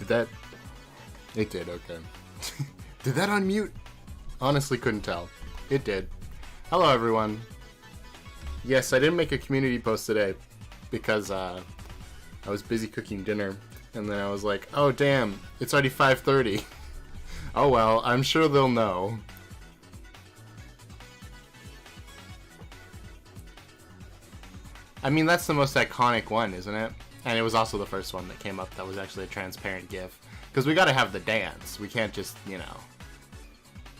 that... It did, okay. Did that unmute? Honestly couldn't tell. It did. Hello, everyone. Yes, I didn't make a community post today because I was busy cooking dinner, and then I was like, oh damn, it's already 5:30. Oh well, I'm sure they'll know. I mean, that's the most iconic one, isn't it? And it was also the first one that came up that was actually a transparent GIF. Because we gotta have the dance. We can't just, you know,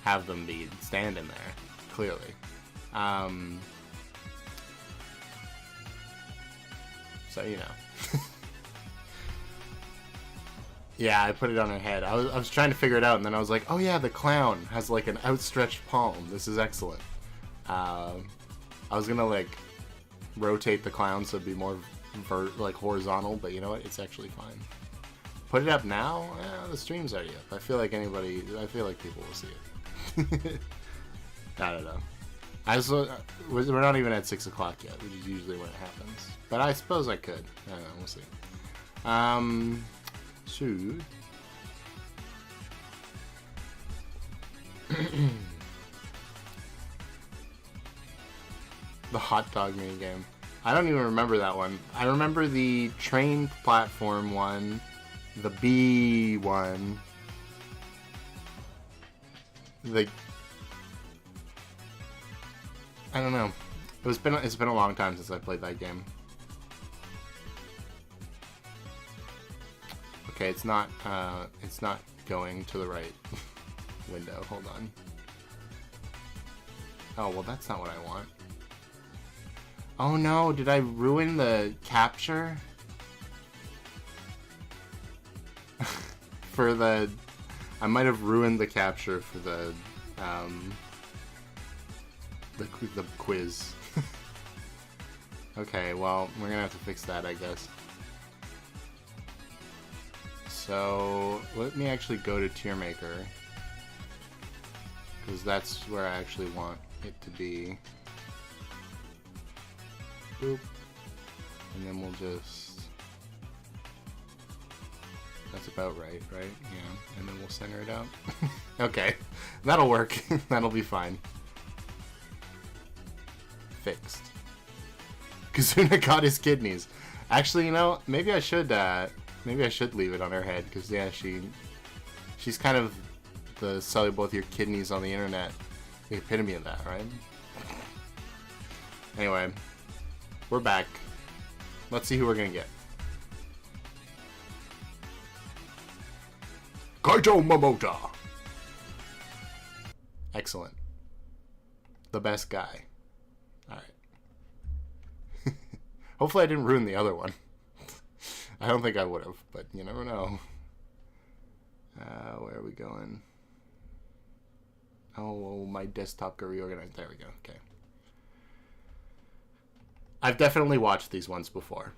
have them be standing there, clearly. So, you know. Yeah, I put it on her head. I was trying to figure it out, and then I was like, oh yeah, the clown has like an outstretched palm. This is excellent. I was gonna like rotate the clown so it'd be more like horizontal, but you know what? It's actually fine. Put it up now? The stream's already up. I feel like people will see it. I don't know. We're not even at 6 o'clock yet, which is usually when it happens. But I suppose I could. I don't know, we'll see. So... The hot dog mini game. I don't even remember that one. I remember the train platform one, the bee one, I don't know. It's been a long time since I played that game. Okay, it's not going to the right window. Hold on. Oh, well, that's not what I want. Oh no, did I ruin the capture? I might have ruined the capture for the quiz. Okay, well, we're gonna have to fix that, I guess. So, let me actually go to Tier Maker, because that's where I actually want it to be. Boop. And then we'll just... That's about right? Yeah. And then we'll center it out. Okay. That'll work. That'll be fine. Fixed. Kazuna got his kidneys. Actually, you know, maybe I should leave it on her head, because, yeah, she's kind of the sell you both your kidneys on the internet. The epitome of that, right? Anyway. We're back. Let's see who we're gonna get. Kaito Momota! Excellent. The best guy. Alright. Hopefully I didn't ruin the other one. I don't think I would have, but you never know. Where are we going? Oh, my desktop got reorganized. There we go. Okay. I've definitely watched these ones before.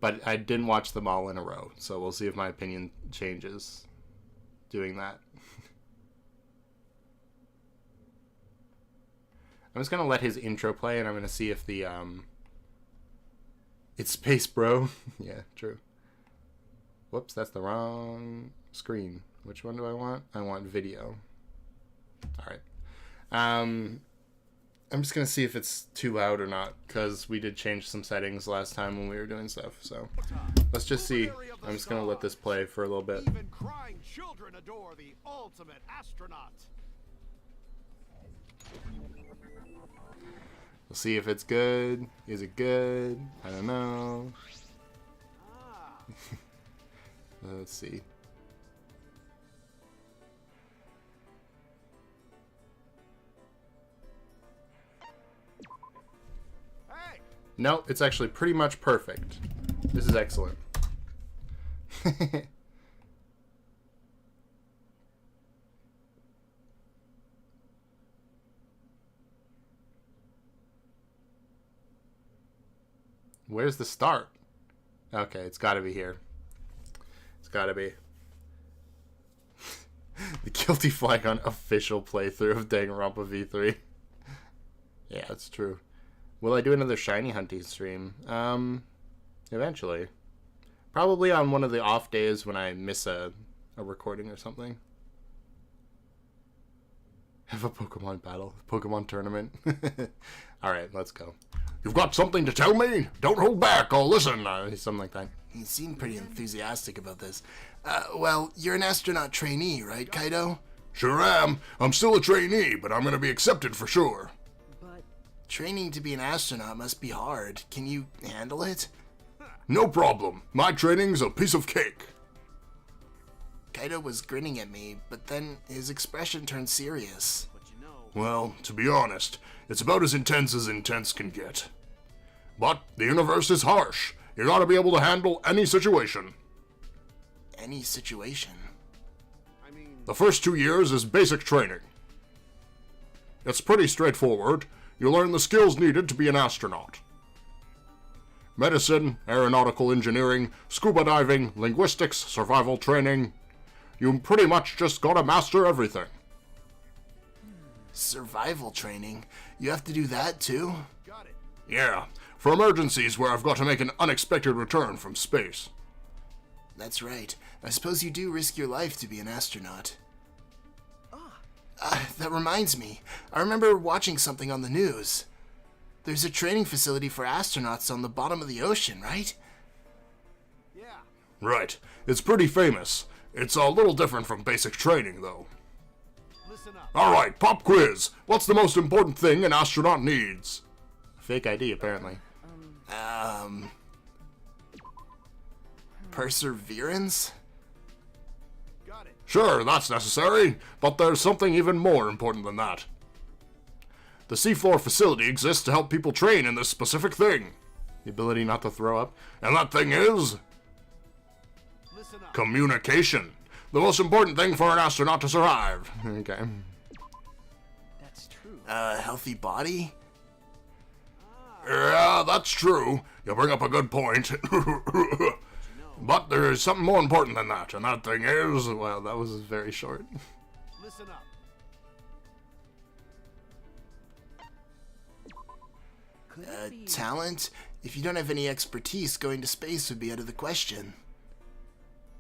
But I didn't watch them all in a row, so we'll see if my opinion changes doing that. I'm just gonna let his intro play, and I'm gonna see if the, It's Space Bro. Yeah, true. Whoops, that's the wrong screen. Which one do I want? I want video. Alright. I'm just going to see if it's too loud or not, because we did change some settings last time when we were doing stuff, so let's just see. I'm just going to let this play for a little bit. Even crying children adore the ultimate astronaut. We'll see if it's good. Is it good? I don't know. Let's see. No, it's actually pretty much perfect. This is excellent. Where's the start? Okay, it's gotta be here. It's gotta be. The Guilty Flag on official playthrough of Danganronpa V3. Yeah, it's true. Will I do another shiny hunting stream? Eventually. Probably on one of the off days when I miss a recording or something. Have a Pokemon battle. Pokemon tournament. Alright, let's go. You've got something to tell me? Don't hold back, I'll listen. Something like that. You seem pretty enthusiastic about this. Well, you're an astronaut trainee, right, Kaido? Sure am. I'm still a trainee, but I'm gonna be accepted for sure. But Training to be an astronaut must be hard. Can you handle it? No problem. My training's a piece of cake. Kaido was grinning at me, but then his expression turned serious. But you know, Well, to be honest, it's about as intense can get. But the universe is harsh. You gotta be able to handle any situation. Any situation. I mean, The first 2 years is basic training. It's pretty straightforward. You learn the skills needed to be an astronaut. Medicine, aeronautical engineering, scuba diving, linguistics, survival training. You pretty much just gotta master everything. Survival training? You have to do that too? got it. Yeah, for emergencies where I've got to make an unexpected return from space. That's right. I suppose you do risk your life to be an astronaut. That reminds me. I remember watching something on the news. There's a training facility for astronauts on the bottom of the ocean, right? Yeah. Right, it's pretty famous. It's a little different from basic training, though. Listen up. Alright, pop quiz. What's the most important thing an astronaut needs? Fake ID, apparently. Perseverance? Got it. Sure, that's necessary, but there's something even more important than that. The seafloor facility exists to help people train in this specific thing. The ability not to throw up? And that thing is Listen up. communication. The most important thing for an astronaut to survive. Okay. that's true. Healthy body? Yeah, that's true. You bring up a good point. But there's something more important than that, and that thing is... Well, that was very short. Listen up. Could it be Talent? If you don't have any expertise, going to space would be out of the question.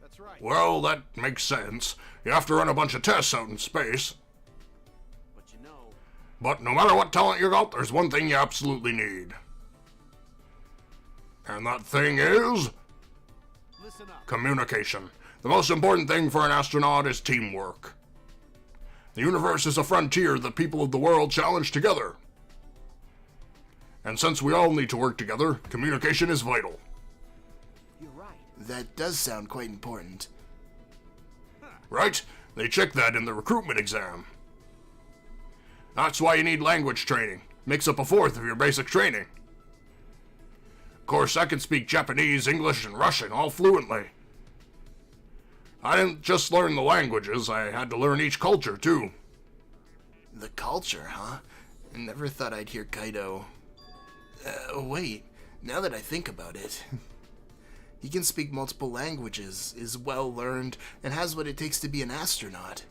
That's right. Well, that makes sense. You have to run a bunch of tests out in space. But you know, But no matter what talent you got, there's one thing you absolutely need. And that thing is... listen up. communication. The most important thing for an astronaut is teamwork. The universe is a frontier that people of the world challenge together. And since we all need to work together, communication is vital. you're right. That does sound quite important. Right? They check that in the recruitment exam. That's why you need language training. Makes up a fourth of your basic training. Of course, I can speak Japanese, English, and Russian all fluently. I didn't just learn the languages, I had to learn each culture, too. The culture, huh? I never thought I'd hear Kaido. Wait, now that I think about it. He can speak multiple languages, is well learned, and has what it takes to be an astronaut.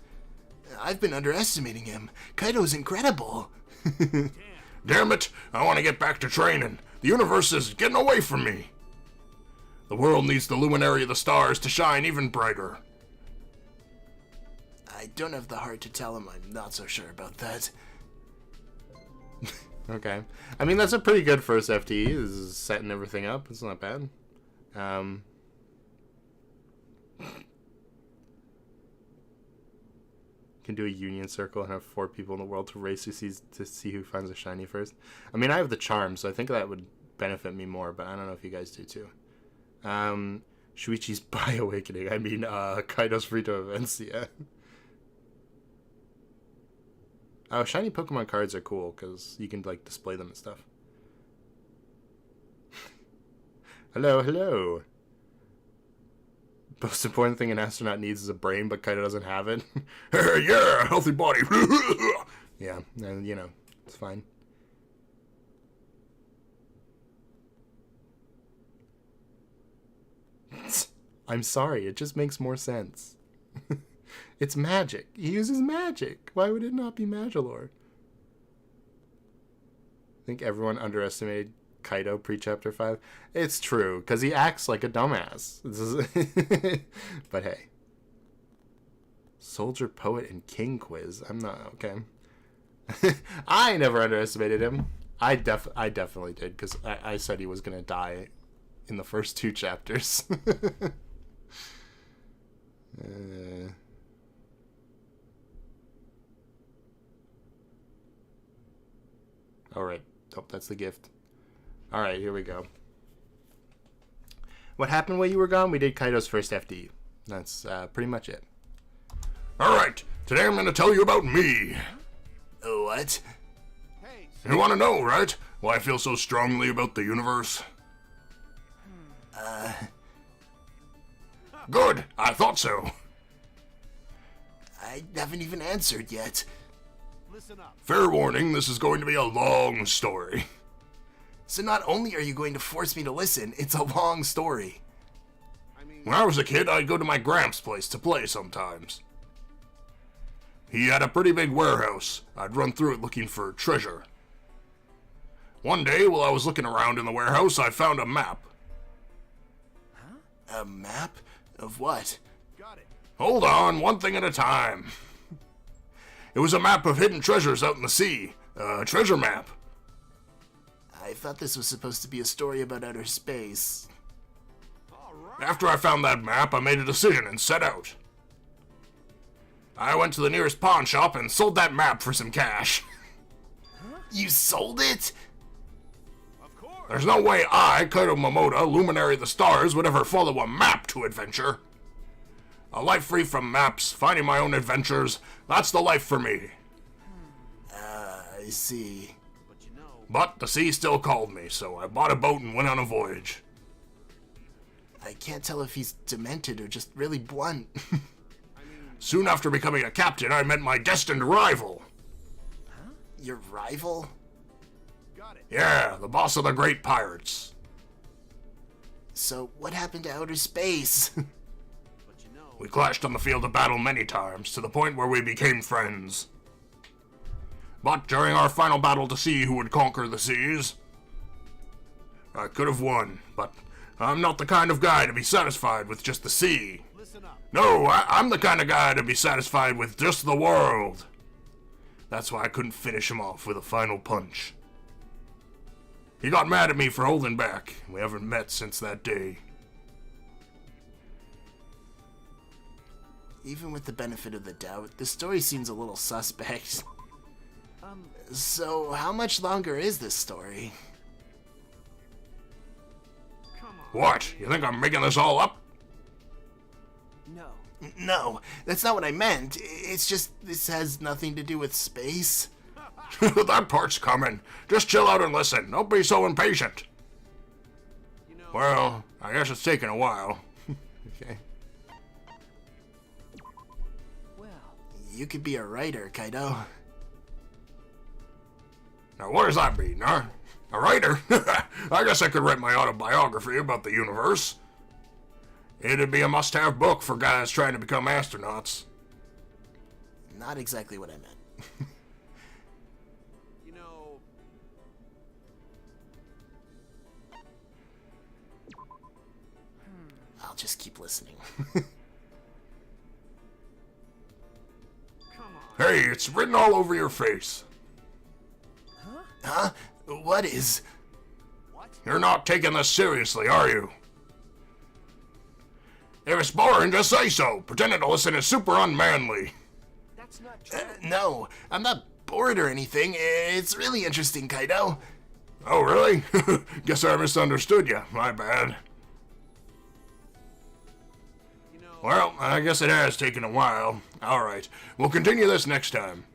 I've been underestimating him. Kaido's incredible. Damn it, I want to get back to training. The universe is getting away from me. The world needs the luminary of the stars to shine even brighter. I don't have the heart to tell him I'm not so sure about that. Okay. I mean, that's a pretty good first FTE. This is setting everything up. It's not bad. Can do a union circle and have 4 people in the world to race to see who finds a shiny first. I mean, I have the charm, so I think that would benefit me more, but I don't know if you guys do too. Shuichi's Bioawakening. I mean, Kaido's Frito events, yeah. Oh, shiny Pokemon cards are cool, because you can, like, display them and stuff. Hello, hello. Most important thing an astronaut needs is a brain, but Kaido doesn't have it. Yeah, healthy body. Yeah, and, you know, it's fine. I'm sorry, it just makes more sense. It's magic. He uses magic. Why would it not be Magilor? I think everyone underestimated Kaido pre-chapter 5. It's true, because he acts like a dumbass. But hey. Soldier, Poet, and King quiz. I'm not... Okay. I never underestimated him. I definitely did, because I said he was going to die in the first 2 chapters. Alright. Oh, that's the gift. Alright, here we go. What happened while you were gone? We did Kaido's first FD. That's pretty much it. Alright, today I'm going to tell you about me. What? Hey, You want to know, right? Why I feel so strongly about the universe? Good, I thought so. I haven't even answered yet. listen up. Fair warning, this is going to be a long story. So not only are you going to force me to listen, it's a long story. I mean, When I was a kid, I'd go to my Gramps' place to play sometimes. He had a pretty big warehouse. I'd run through it looking for treasure. One day, while I was looking around in the warehouse, I found a map. A map? Of what? got it. Hold on, one thing at a time. It was a map of hidden treasures out in the sea. A treasure map. I thought this was supposed to be a story about outer space. All right. After I found that map, I made a decision and set out. I went to the nearest pawn shop and sold that map for some cash. You sold it? Of course. There's no way I, Kaido Momoda, Luminary of the Stars, would ever follow a map to adventure. A life free from maps, finding my own adventures, that's the life for me. I see. But you know, But the sea still called me, so I bought a boat and went on a voyage. I can't tell if he's demented or just really blunt. Soon after becoming a captain, I met my destined rival. Your rival? got it. Yeah, the boss of the great pirates. So what happened to outer space? But you know, We clashed on the field of battle many times, to the point where we became friends. But during our final battle to see who would conquer the seas, I could have won, but I'm not the kind of guy to be satisfied with just the sea. listen up. No, I'm the kind of guy to be satisfied with just the world. That's why I couldn't finish him off with a final punch. He got mad at me for holding back. We haven't met since that day. Even with the benefit of the doubt, the story seems a little suspect. So how much longer is this story? Come on. What? You think I'm making this all up? No. No, that's not what I meant. It's just this has nothing to do with space. That part's coming. Just chill out and listen. Don't be so impatient. You know, Well, I guess it's taken a while. Okay. Well, You could be a writer, Kaido. Now, what does that mean, huh? A writer? I guess I could write my autobiography about the universe. It'd be a must-have book for guys trying to become astronauts. Not exactly what I meant. you know, I'll just keep listening. come on. Hey, it's written all over your face. Huh? What is? What? You're not taking this seriously, are you? If it's boring, just say so. Pretending to listen is super unmanly. that's not true. No, I'm not bored or anything. It's really interesting, Kaido. Oh, really? Guess I misunderstood you. My bad. You know, Well, I guess it has taken a while. Alright, we'll continue this next time.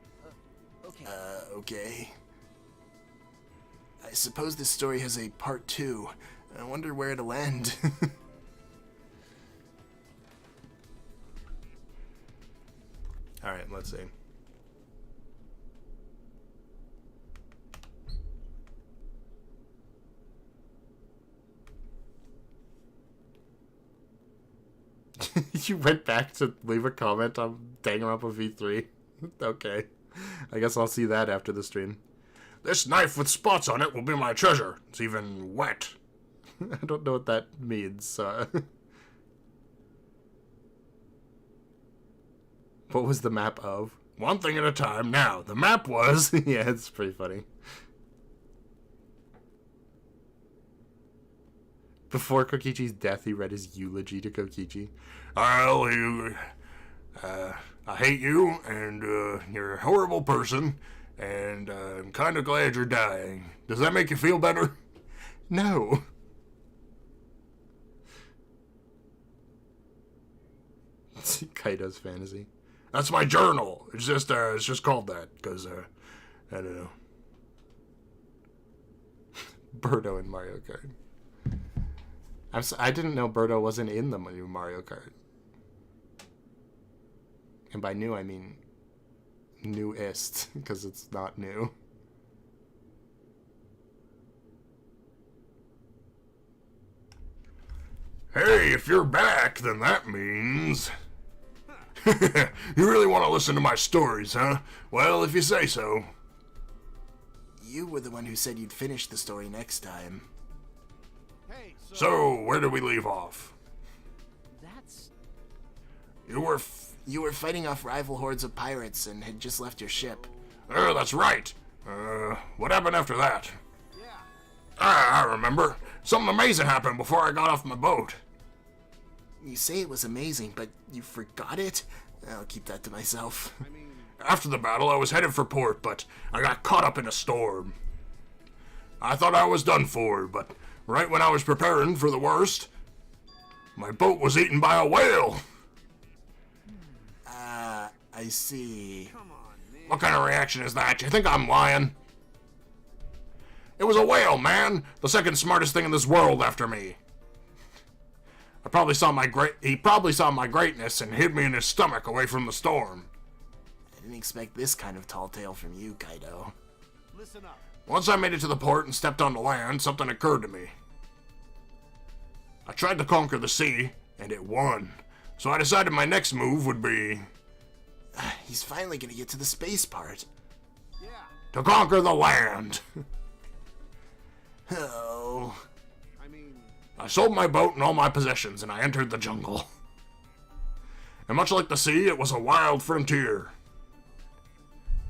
Okay. Okay. I suppose this story has a part 2. I wonder where it'll end. Alright, let's see. You went back to leave a comment on Danganronpa V3? Okay. I guess I'll see that after the stream. This knife with spots on it will be my treasure. It's even wet. I don't know what that means. What was the map of? One thing at a time. Now, the map was... Yeah, it's pretty funny. Before Kokichi's death, he read his eulogy to Kokichi. Well, I hate you, and you're a horrible person, and I'm kind of glad you're dying. Does that make you feel better? No. Kaido's fantasy. That's my journal. It's just called that, because, I don't know. Birdo in Mario Kart. I didn't know Birdo wasn't in the new Mario Kart. And by new, I mean newest, because it's not new. Hey, if you're back, then that means... You really want to listen to my stories, huh? Well, if you say so. You were the one who said you'd finish the story next time. Hey, So, where did we leave off? That's... You were You were fighting off rival hordes of pirates and had just left your ship. Oh, that's right. What happened after that? yeah. Ah, I remember. Something amazing happened before I got off my boat. You say it was amazing, but you forgot it? I'll keep that to myself. I mean, After the battle, I was headed for port, but I got caught up in a storm. I thought I was done for, but right when I was preparing for the worst, my boat was eaten by a whale. I see. come on, man. What kind of reaction is that? You think I'm lying? It was a whale, man. The second smartest thing in this world after me. He probably saw my greatness and hid me in his stomach away from the storm. I didn't expect this kind of tall tale from you, Kaido. Listen up. Once I made it to the port and stepped onto land, something occurred to me. I tried to conquer the sea, and it won. So I decided my next move would be He's finally gonna get to the space part. Yeah. to conquer the land. Oh. I mean, I sold my boat and all my possessions, and I entered the jungle. And much like the sea, it was a wild frontier.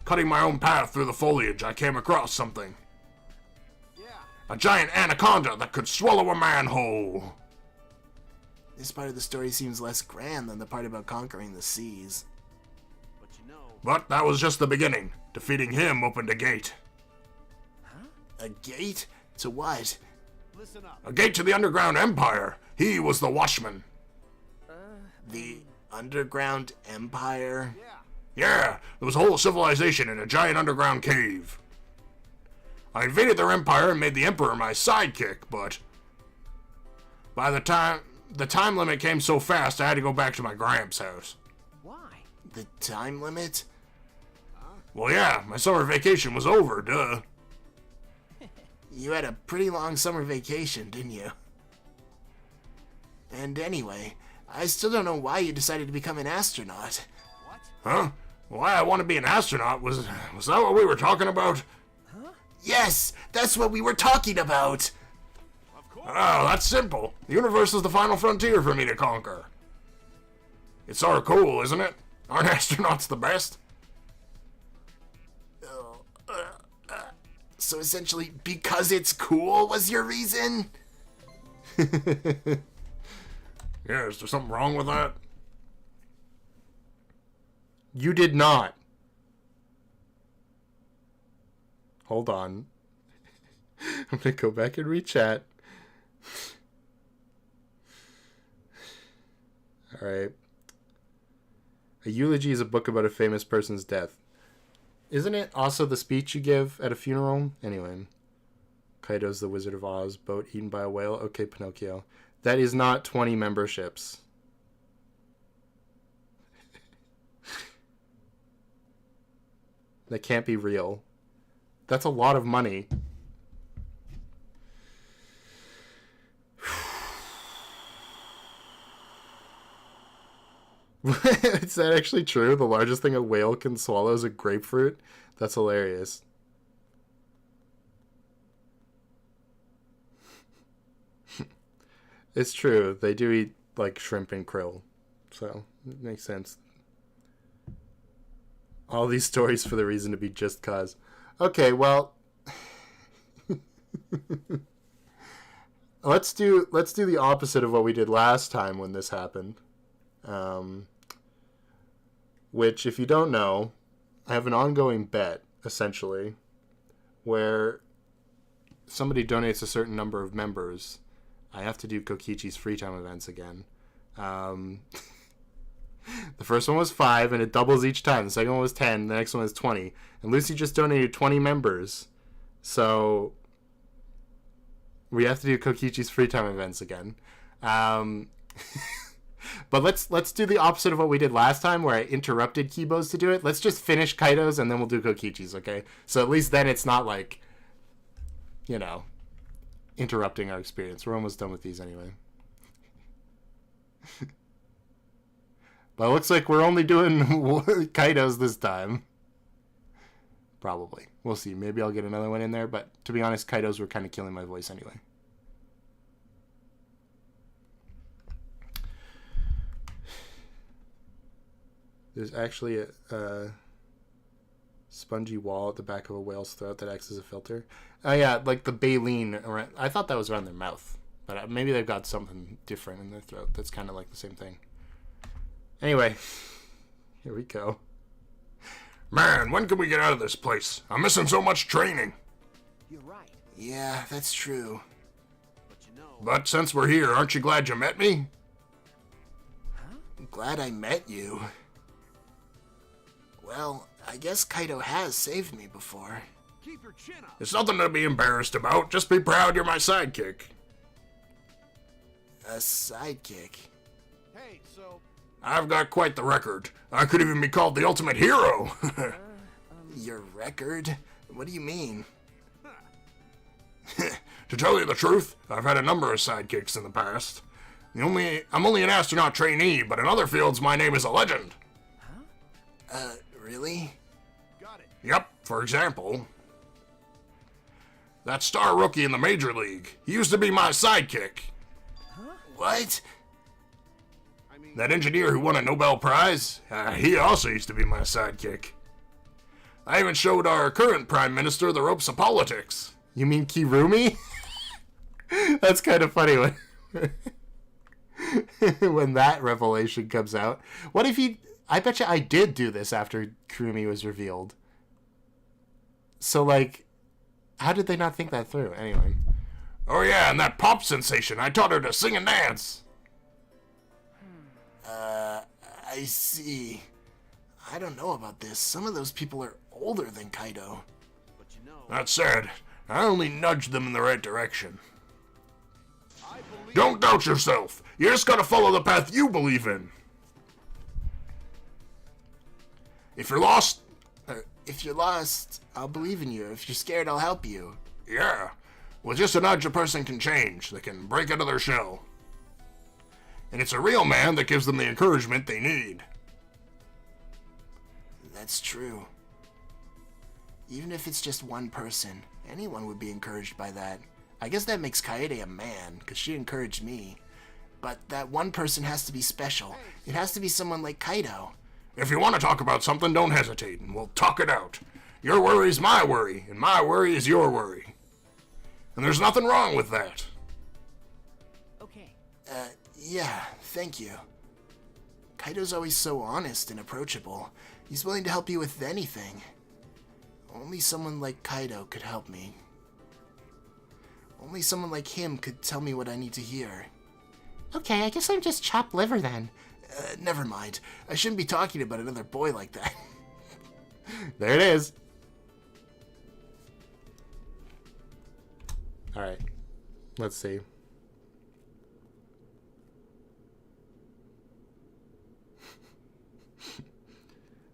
Cutting my own path through the foliage, I came across something. yeah. A giant anaconda that could swallow a man whole. This part of the story seems less grand than the part about conquering the seas. But you know, But that was just the beginning. Defeating him opened a gate. A gate? To what? listen up. A gate to the underground empire. He was the watchman. The Underground Empire? Yeah. Yeah, there was a whole civilization in a giant underground cave. I invaded their empire and made the emperor my sidekick, but by the time limit came so fast, I had to go back to my Gramps' house. Why? The time limit? Well, yeah, my summer vacation was over, duh. You had a pretty long summer vacation, didn't you? And anyway, I still don't know why you decided to become an astronaut. What? Huh? Why I want to be an astronaut, was that what we were talking about? Yes, that's what we were talking about! Of course. Oh, that's simple. The universe is the final frontier for me to conquer. It's sort of cool, isn't it? Aren't astronauts the best? So essentially, because it's cool was your reason? Yeah, is there something wrong with that? You did not. Hold on. I'm gonna go back and re-chat. Alright. A eulogy is a book about a famous person's death. Isn't it also the speech you give at a funeral? Anyway. Kaido's the Wizard of Oz, boat eaten by a whale. Okay, Pinocchio. That is not 20 memberships. That can't be real. That's a lot of money. Is that actually true? The largest thing a whale can swallow is a grapefruit? That's hilarious. It's true. They do eat, like, shrimp and krill. So, it makes sense. All these stories for the reason to be just cause. Okay, well... let's do the opposite of what we did last time when this happened. Which, if you don't know, I have an ongoing bet, essentially, where somebody donates a certain number of members, I have to do Kokichi's free time events again. The first one was 5, and it doubles each time. The second one was 10, the next one was 20. And Lucy just donated 20 members. So we have to do Kokichi's free time events again. But let's do the opposite of what we did last time, where I interrupted Kibo's to do it. Let's just finish Kaido's, and then we'll do Kokichi's, okay? So at least then it's not like, you know, interrupting our experience. We're almost done with these anyway. But it looks like we're only doing Kaido's this time. Probably. We'll see. Maybe I'll get another one in there, but to be honest, Kaido's were kind of killing my voice anyway. There's actually a spongy wall at the back of a whale's throat that acts as a filter. Oh yeah, like the baleen around. I thought that was around their mouth, but maybe they've got something different in their throat that's kind of like the same thing. Anyway, here we go. Man, when can we get out of this place? I'm missing so much training. You're right. Yeah, that's true. But you know... But since we're here, aren't you glad you met me? Huh? I'm glad I met you. Well, I guess Kaido has saved me before. Keep your chin up. It's nothing to be embarrassed about. Just be proud you're my sidekick. A sidekick? Hey, so I've got quite the record. I could even be called the ultimate hero. Your record? What do you mean? To tell you the truth, I've had a number of sidekicks in the past. I'm only an astronaut trainee, but in other fields my name is a legend. Really? got it. Yep, for example, that star rookie in the Major League. He used to be my sidekick. What? I mean, That engineer who won a Nobel Prize, he also used to be my sidekick. I even showed our current Prime Minister the ropes of politics. You mean Kirumi? That's kind of funny when when that revelation comes out. What if he... I bet you I did do this after Kirumi was revealed. So, like, how did they not think that through? Anyway. Oh yeah, and that pop sensation, I taught her to sing and dance. I see. I don't know about this. Some of those people are older than Kaido. but you know, That said, I only nudged them in the right direction. I believe Don't doubt yourself. You just gotta follow the path you believe in. If you're lost, If you're lost, I'll believe in you. If you're scared, I'll help you. yeah. With just a nudge, a person can change. They can break out of their shell. And it's a real man that gives them the encouragement they need. That's true. Even if it's just one person, anyone would be encouraged by that. I guess that makes Kaede a man, because she encouraged me. But that one person has to be special. It has to be someone like Kaido. If you want to talk about something, don't hesitate, and we'll talk it out. Your worry's my worry, and my worry is your worry. And there's nothing wrong with that. Okay. Yeah, thank you. Kaido's always so honest and approachable. He's willing to help you with anything. Only someone like Kaido could help me. Only someone like him could tell me what I need to hear. Okay, I guess I'm just chopped liver then. Never mind. I shouldn't be talking about another boy like that. There it is. Alright. Let's see.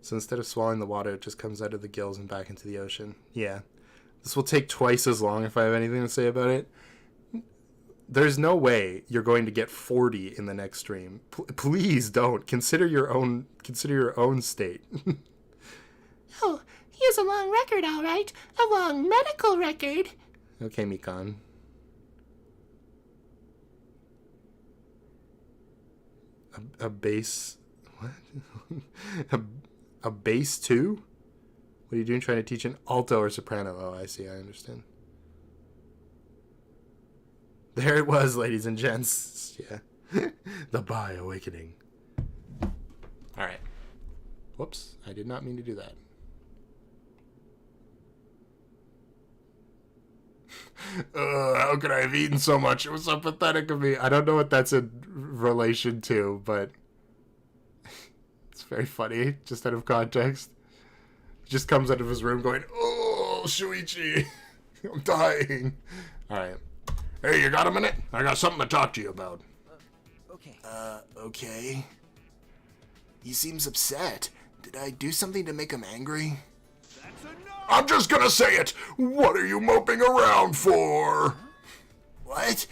So instead of swallowing the water, it just comes out of the gills and back into the ocean. Yeah. This will take twice as long if I have anything to say about it. There's no way you're going to get 40 in the next stream. Please don't. Consider your own state. Oh, he has a long record, all right. A long medical record. Okay, Mikan. A bass... What? a bass 2? What are you doing trying to teach an alto or soprano? Oh, I see. I understand. There it was, ladies and gents. Yeah. The Bi Awakening. Alright. Whoops. I did not mean to do that. How could I have eaten so much? It was so pathetic of me. I don't know what that's in relation to, but it's very funny, just out of context. He just comes out of his room going, "Oh, Shuichi, I'm dying." Alright. Hey, you got a minute? I got something to talk to you about. Okay. Okay. He seems upset. Did I do something to make him angry? That's enough! I'm just gonna say it! What are you moping around for? What?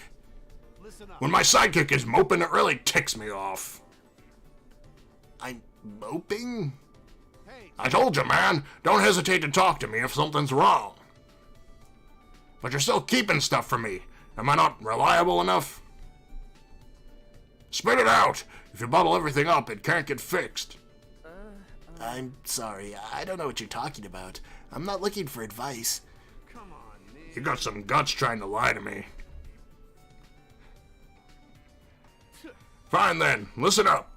Listen up. When my sidekick is moping, it really ticks me off. I'm moping? Hey, I told you, man, don't hesitate to talk to me if something's wrong. But you're still keeping stuff from me. Am I not reliable enough? Spit it out! If you bottle everything up, it can't get fixed. I'm sorry. I don't know what you're talking about. I'm not looking for advice. come on, man. You got some guts trying to lie to me. Fine then, listen up.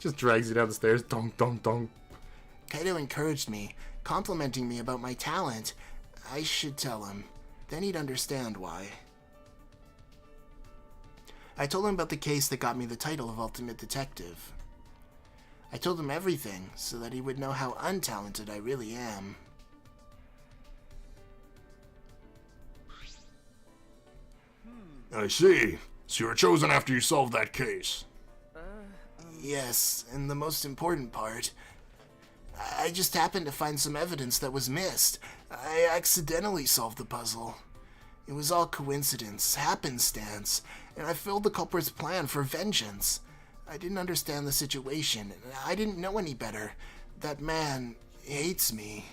Just drags you down the stairs. Dong, dong, dong. Kaido encouraged me, complimenting me about my talent. I should tell him. Then he'd understand why. I told him about the case that got me the title of Ultimate Detective. I told him everything so that he would know how untalented I really am. I see. So you were chosen after you solved that case. Yes, and the most important part, I just happened to find some evidence that was missed. I accidentally solved the puzzle. It was all coincidence, happenstance, and I filled the culprit's plan for vengeance. I didn't understand the situation, and I didn't know any better. That man hates me.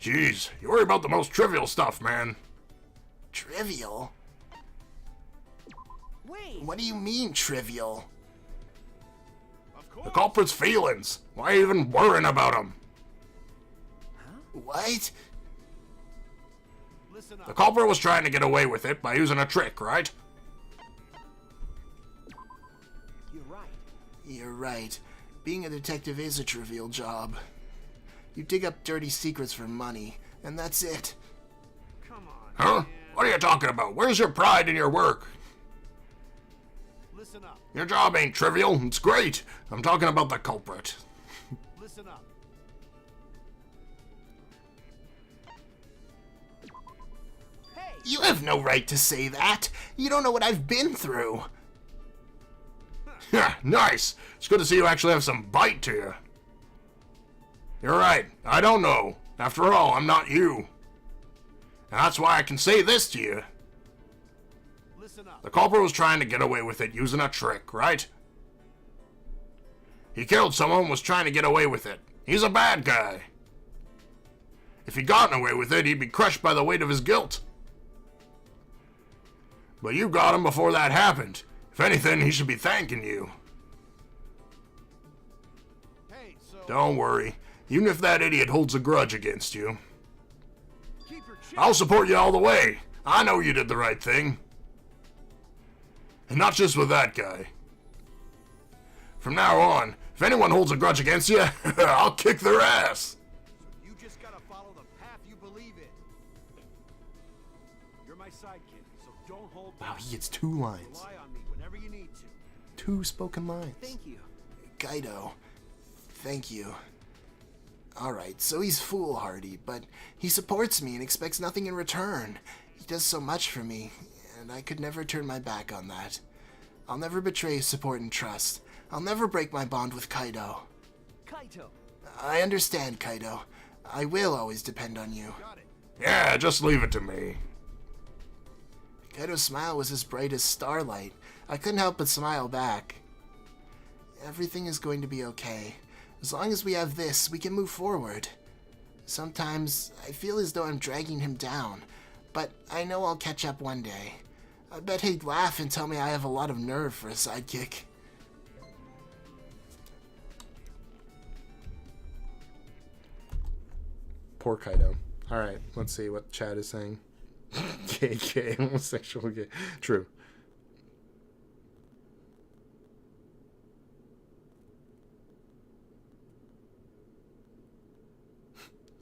Jeez, you worry about the most trivial stuff, man. Trivial? Wait. What do you mean, trivial? Of The course. culprit's feelings. Why even worrying about them? What? Listen The up. culprit was trying to get away with it by using a trick, right? You're right. You're right. Being a detective is a trivial job. You dig up dirty secrets for money, and that's it. Come on. Huh? Man. What are you talking about? Where's your pride in your work? Listen up. Your job ain't trivial. It's great. I'm talking about the culprit. Listen up. Hey. You have no right to say that. You don't know what I've been through. Yeah, nice. It's good to see you actually have some bite to you. You're right. I don't know. After all, I'm not you. And that's why I can say this to you. Listen up. The culprit was trying to get away with it using a trick, right? He killed someone and was trying to get away with it. He's a bad guy. If he'd gotten away with it, he'd be crushed by the weight of his guilt. But you got him before that happened. If anything, he should be thanking you. Hey, so Don't worry. Even if that idiot holds a grudge against you, keep your chin. I'll support you all the way. I know you did the right thing. And not just with that guy. From now on, if anyone holds a grudge against you, I'll kick their ass. You just gotta follow the path you believe in. You're my sidekick, so don't hold Wow, back. he gets 2 lines. Rely on me whenever you need to. 2 spoken lines. Thank you. Kaido, thank you. Alright, so he's foolhardy, but he supports me and expects nothing in return. He does so much for me, and I could never turn my back on that. I'll never betray his support and trust. I'll never break my bond with Kaido. Kaito. I understand, Kaido. I will always depend on you. Got it. Yeah, just leave it to me. Kaido's smile was as bright as starlight. I couldn't help but smile back. Everything is going to be okay. As long as we have this, we can move forward. Sometimes I feel as though I'm dragging him down, but I know I'll catch up one day. I bet he'd laugh and tell me I have a lot of nerve for a sidekick. Poor Kaido. Alright, let's see what Chad is saying. KK, homosexual gay. True.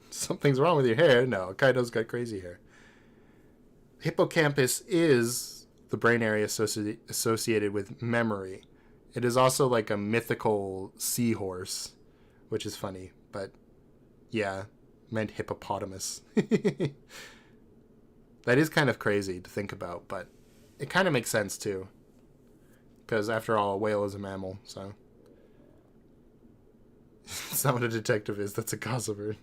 Something's wrong with your hair. No, Kaido's got crazy hair. Hippocampus is the brain area associated with memory. It is also like a mythical seahorse, which is funny, but yeah, meant hippopotamus. That is kind of crazy to think about, but it kind of makes sense too. Because after all, a whale is a mammal, so. That's not what a detective is, that's a gossiper.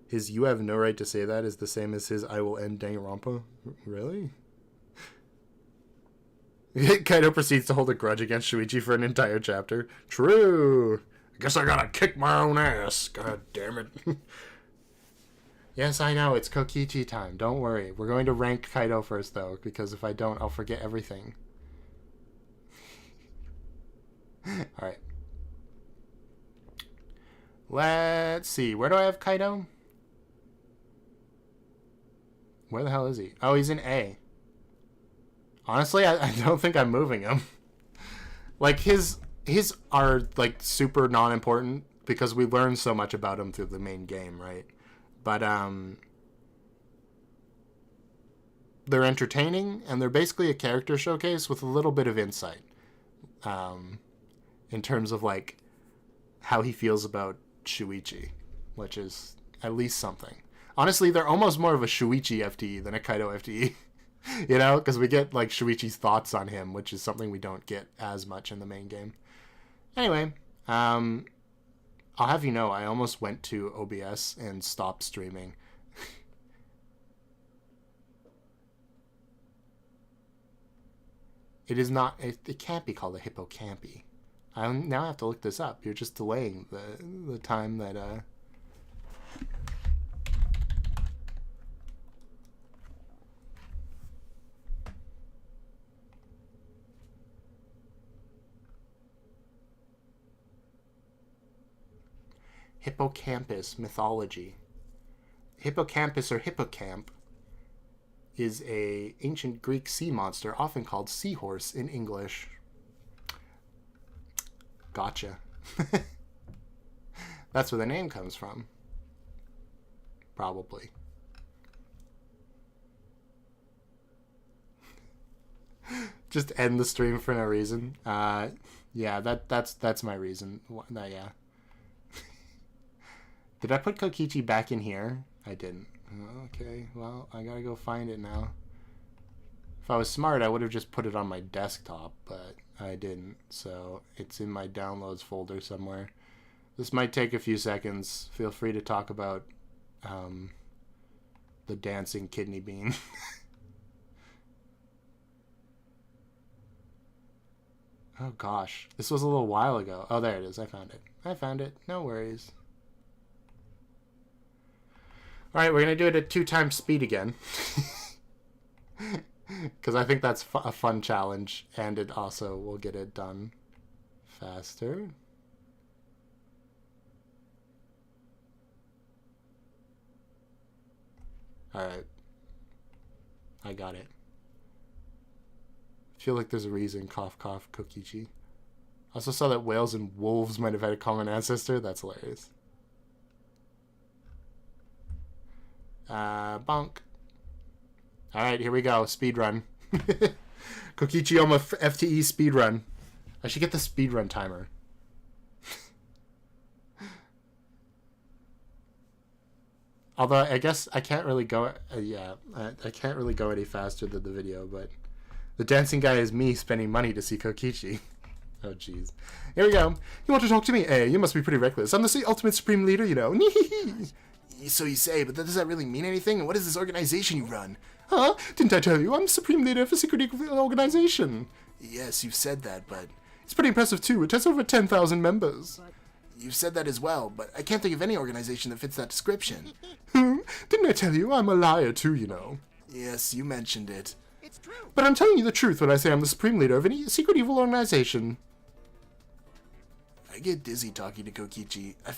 His "you have no right to say that" is the same as his "I will end Danganronpa." Really? Kaido proceeds to hold a grudge against Shuichi for an entire chapter. True! I guess I gotta kick my own ass. God damn it. Yes, I know, it's Kokichi time. Don't worry. We're going to rank Kaido first, though, because if I don't, I'll forget everything. Alright. Let's see. Where do I have Kaido? Where the hell is he? Oh, he's in A. Honestly, I don't think I'm moving him. Like, his are, like, super non-important because we learn so much about him through the main game, right? But, they're entertaining, and they're basically a character showcase with a little bit of insight. In terms of, like, how he feels about Shuichi, which is at least something. Honestly, they're almost more of a Shuichi FTE than a Kaido FTE. You know, because we get, like, Shuichi's thoughts on him, which is something we don't get as much in the main game. Anyway, I'll have you know, I almost went to OBS and stopped streaming. It is not, it can't be called a hippocampi. I now have to look this up. You're just delaying the time that, Hippocampus mythology. Hippocampus or hippocamp is a ancient Greek sea monster, often called seahorse in English. Gotcha. That's where the name comes from. Probably. Just end the stream for no reason. Yeah, that's my reason. Yeah. Did I put Kokichi back in here? I didn't. Okay, well, I gotta go find it now. If I was smart, I would have just put it on my desktop, but I didn't. So it's in my downloads folder somewhere. This might take a few seconds. Feel free to talk about the dancing kidney bean. Oh gosh, this was a little while ago. Oh, there it is. I found it. I found it. No worries. Alright, we're going to do it at 2 times speed again. Because I think that's a fun challenge, and it also will get it done faster. Alright. I got it. I feel like there's a reason, cough cough, Kokichi. I also saw that whales and wolves might have had a common ancestor. That's hilarious. Bonk. Alright, here we go. Speedrun. Kokichi Oma FTE speedrun. I should get the speedrun timer. Although, I guess I can't really go... yeah, I can't really go any faster than the video, but... The dancing guy is me spending money to see Kokichi. Oh, jeez. Here we go. You want to talk to me? Eh, you must be pretty reckless. I'm the ultimate supreme leader, you know. So you say, but does that really mean anything? And what is this organization you run? Huh? Didn't I tell you? I'm supreme leader of a secret organization. Yes, you've said that, but... It's pretty impressive, too. It has over 10,000 members. You've said that as well, but I can't think of any organization that fits that description. Hmm? Didn't I tell you I'm a liar too, you know? Yes, you mentioned it. It's true. But I'm telling you the truth when I say I'm the supreme leader of any secret evil organization. I get dizzy talking to Kokichi. I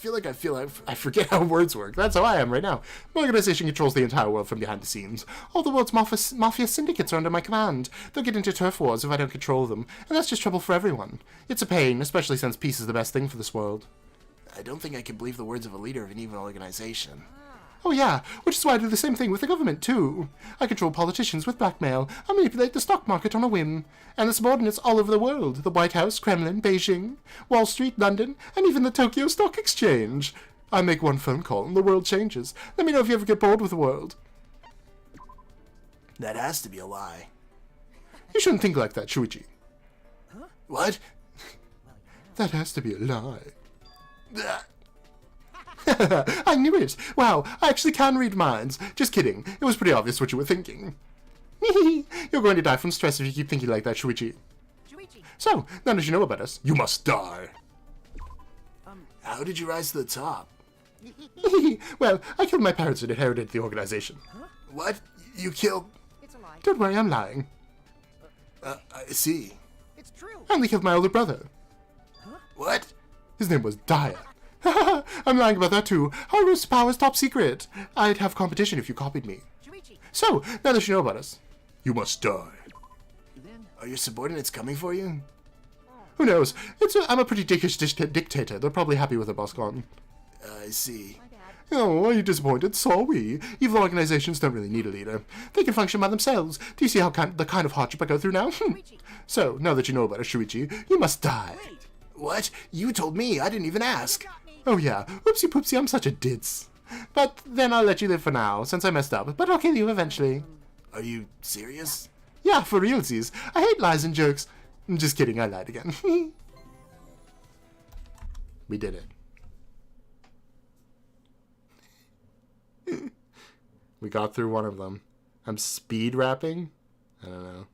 I forget how words work. That's how I am right now. My organization controls the entire world from behind the scenes. All the world's mafia syndicates are under my command. They'll get into turf wars if I don't control them, and that's just trouble for everyone. It's a pain, especially since peace is the best thing for this world. I don't think I can believe the words of a leader of an evil organization. Oh yeah, which is why I do the same thing with the government too. I control politicians with blackmail. I manipulate the stock market on a whim. And the subordinates all over the world. The White House, Kremlin, Beijing, Wall Street, London, and even the Tokyo Stock Exchange. I make one phone call and the world changes. Let me know if you ever get bored with the world. That has to be a lie. You shouldn't think like that, Shuichi. What? That has to be a lie. I knew it! Wow, I actually can read minds. Just kidding. It was pretty obvious what you were thinking. You're going to die from stress if you keep thinking like that, Shuichi. Shuichi. So, now that you know about us, you must die. How did you rise to the top? Well, I killed my parents and inherited the organization. What? You killed... It's a lie. Don't worry, I'm lying. I see. It's true. I only killed my older brother. What? His name was Daya. I'm lying about that too. Our rose power is top secret. I'd have competition if you copied me. Shuichi. So, now that you know about us, you must die. Then. Are your subordinates coming for you? Who knows? I'm a pretty dickish dictator. They're probably happy with their boss gone. I see. My bad. Oh, are you disappointed? So are we. Evil organizations don't really need a leader. They can function by themselves. Do you see how the kind of hardship I go through now? Shuichi. So, now that you know about us, Shuichi, you must die. Wait. What? You told me. I didn't even ask. Got me. Oh yeah, oopsie poopsie, I'm such a ditz. But then I'll let you live for now, since I messed up. But I'll kill you eventually. Are you serious? Yeah, for realsies. I hate lies and jokes. I'm just kidding, I lied again. We did it. We got through one of them. I'm speed rapping? I don't know.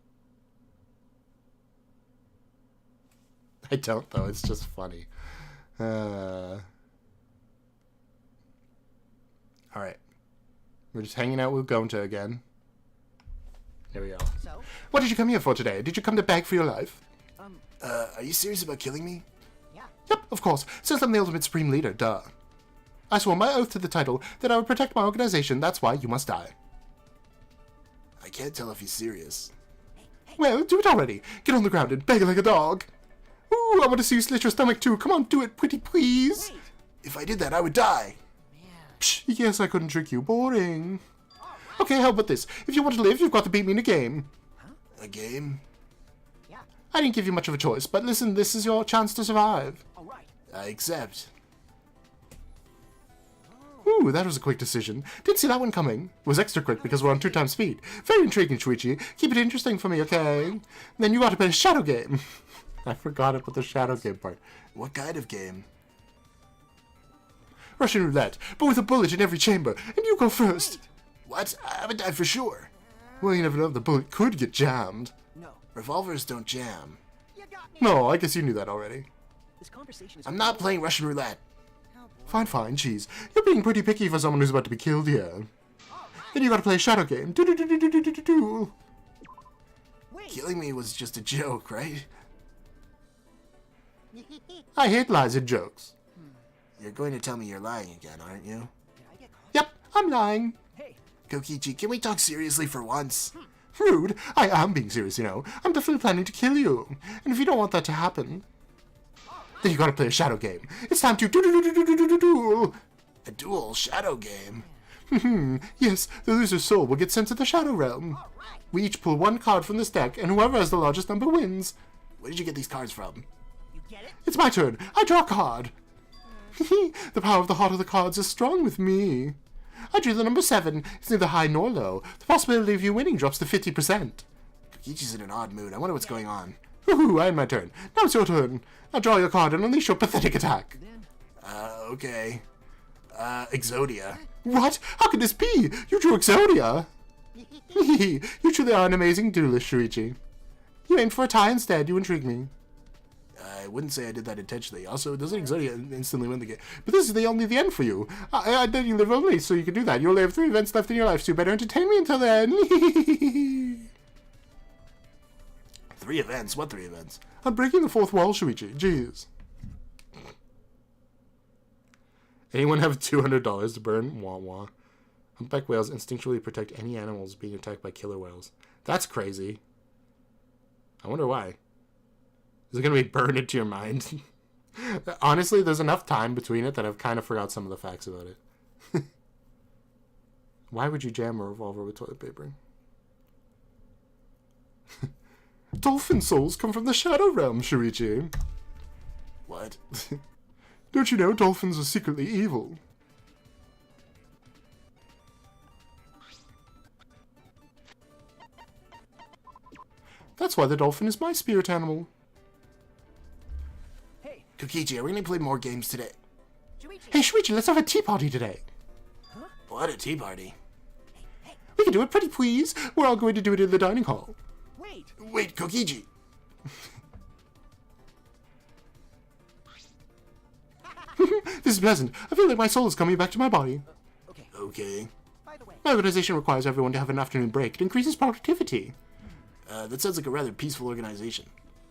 I don't though, it's just funny. Alright. We're just hanging out with Gonta again. Here we go. So. What did you come here for today? Did you come to beg for your life? Are you serious about killing me? Yeah. Yep, of course. Since I'm the ultimate supreme leader, duh. I swore my oath to the title that I would protect my organization, that's why you must die. I can't tell if he's serious. Well, do it already. Get on the ground and beg like a dog. Ooh, I want to see you slit your stomach too. Come on, do it, pretty please. Wait. If I did that, I would die. Man. Psh, yes, I couldn't trick you. Boring. Okay, how about this? If you want to live, you've got to beat me in a game. A game? Yeah. I didn't give you much of a choice, but listen, this is your chance to survive. All right. I accept. Ooh, that was a quick decision. Didn't see that one coming. It was extra quick because we're on 2 times speed. Very intriguing, Shuichi. Keep it interesting for me, okay? Then you got to play a shadow game. I forgot about the shadow game part. What kind of game? Russian roulette, but with a bullet in every chamber, and you go first. What? I would die for sure. Well, you never know, the bullet could get jammed. No. Revolvers don't jam. You got me. No, I guess you knew that already. This conversation is. I'm not playing Russian roulette. Oh, boy. Fine, fine, jeez. You're being pretty picky for someone who's about to be killed here. Then you gotta play a shadow game. Do-do-do-do-do-do-do. Wait. Killing me was just a joke, right? I hate lies and jokes. You're going to tell me you're lying again, aren't you? Did I get caught? Yep, I'm lying. Hey. Kokichi, can we talk seriously for once? Rude. I am being serious, you know. I'm definitely planning to kill you. And if you don't want that to happen, then you gotta play a shadow game. It's time to do-do-do-do-do-do-do-do. A dual shadow game? Yes, the loser's soul will get sent to the Shadow Realm. All right. We each pull one card from this deck, and whoever has the largest number wins. Where did you get these cards from? You get it? It's my turn. I draw a card. The power of the heart of the cards is strong with me. I drew the number 7. It's neither high nor low. The possibility of you winning drops to 50%. Kokichi's in an odd mood. I wonder what's going on. Woohoo, I had my turn. Now it's your turn. Now draw your card and unleash your pathetic attack. Then. Okay. Exodia. What? How could this be? You drew Exodia. You truly are an amazing duelist, Shuichi. You aimed for a tie instead. You intrigue me. I wouldn't say I did that intentionally. Also, it doesn't exactly instantly win the game. But this is only the end for you. I know you live only, so you can do that. You only have 3 events left in your life, so you better entertain me until then. 3 events? What 3 events? I'm breaking the 4th wall, Shuichi. Jeez. Anyone have $200 to burn? Wah wah. Humpback whales instinctually protect any animals being attacked by killer whales. That's crazy. I wonder why. Is it going to be burned into your mind? Honestly, there's enough time between it that I've kind of forgot some of the facts about it. Why would you jam a revolver with toilet paper? Dolphin souls come from the Shadow Realm, Shuichi. What? Don't you know dolphins are secretly evil? That's why the dolphin is my spirit animal. Hey, Kokichi, are we going to play more games today? Shuichi. Hey, Shuichi, let's have a tea party today. What, a tea party? We can do it pretty please. We're all going to do it in the dining hall. Wait. Wait, Kokichi. This is pleasant. I feel like my soul is coming back to my body. Okay. Okay. By the way, My organization requires everyone to have an afternoon break. It increases productivity. That sounds like a rather peaceful organization.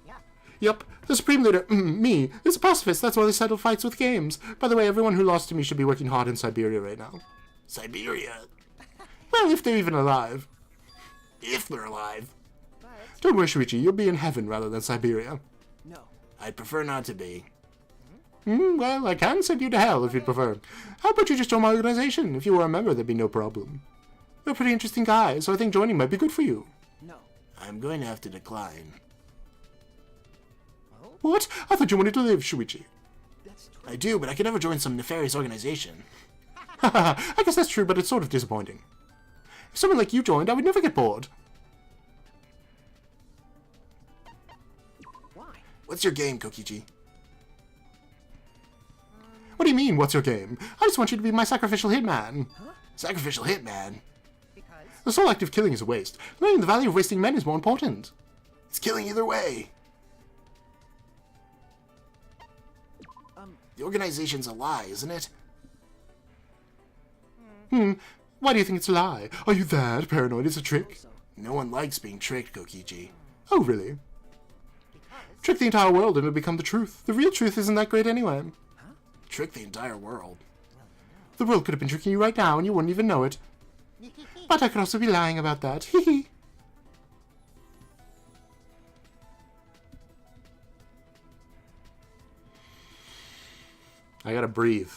yeah. Yep, the Supreme Leader, me, is a pacifist. That's why they settle fights with games. By the way, everyone who lost to me should be working hard in Siberia right now. Siberia. Well, if they're even alive. If they're alive. But Don't worry, Shuichi, you'll be in heaven rather than Siberia. no. I'd prefer not to be. Well, I can send you to hell if you'd prefer. How about you just join my organization? If you were a member, there'd be no problem. You're a pretty interesting guy, so I think joining might be good for you. No. I'm going to have to decline. What? I thought you wanted to live, Shuichi. That's true. I do, but I could never join some nefarious organization. I guess that's true, but it's sort of disappointing. If someone like you joined, I would never get bored. Why? What's your game, Kokichi? What do you mean, what's your game? I just want you to be my sacrificial hitman. Sacrificial hitman. Because The sole act of killing is a waste. Learning the value of wasting men is more important. It's killing either way. The organization's a lie, isn't it? Why do you think it's a lie? Are you that paranoid it's a trick? so No one likes being tricked, Kokichi. Oh, really? Trick the entire world and it'll become the truth. The real truth isn't that great anyway. Trick the entire world. The world could have been tricking you right now and you wouldn't even know it. But I could also be lying about that. Hee hee. I gotta breathe.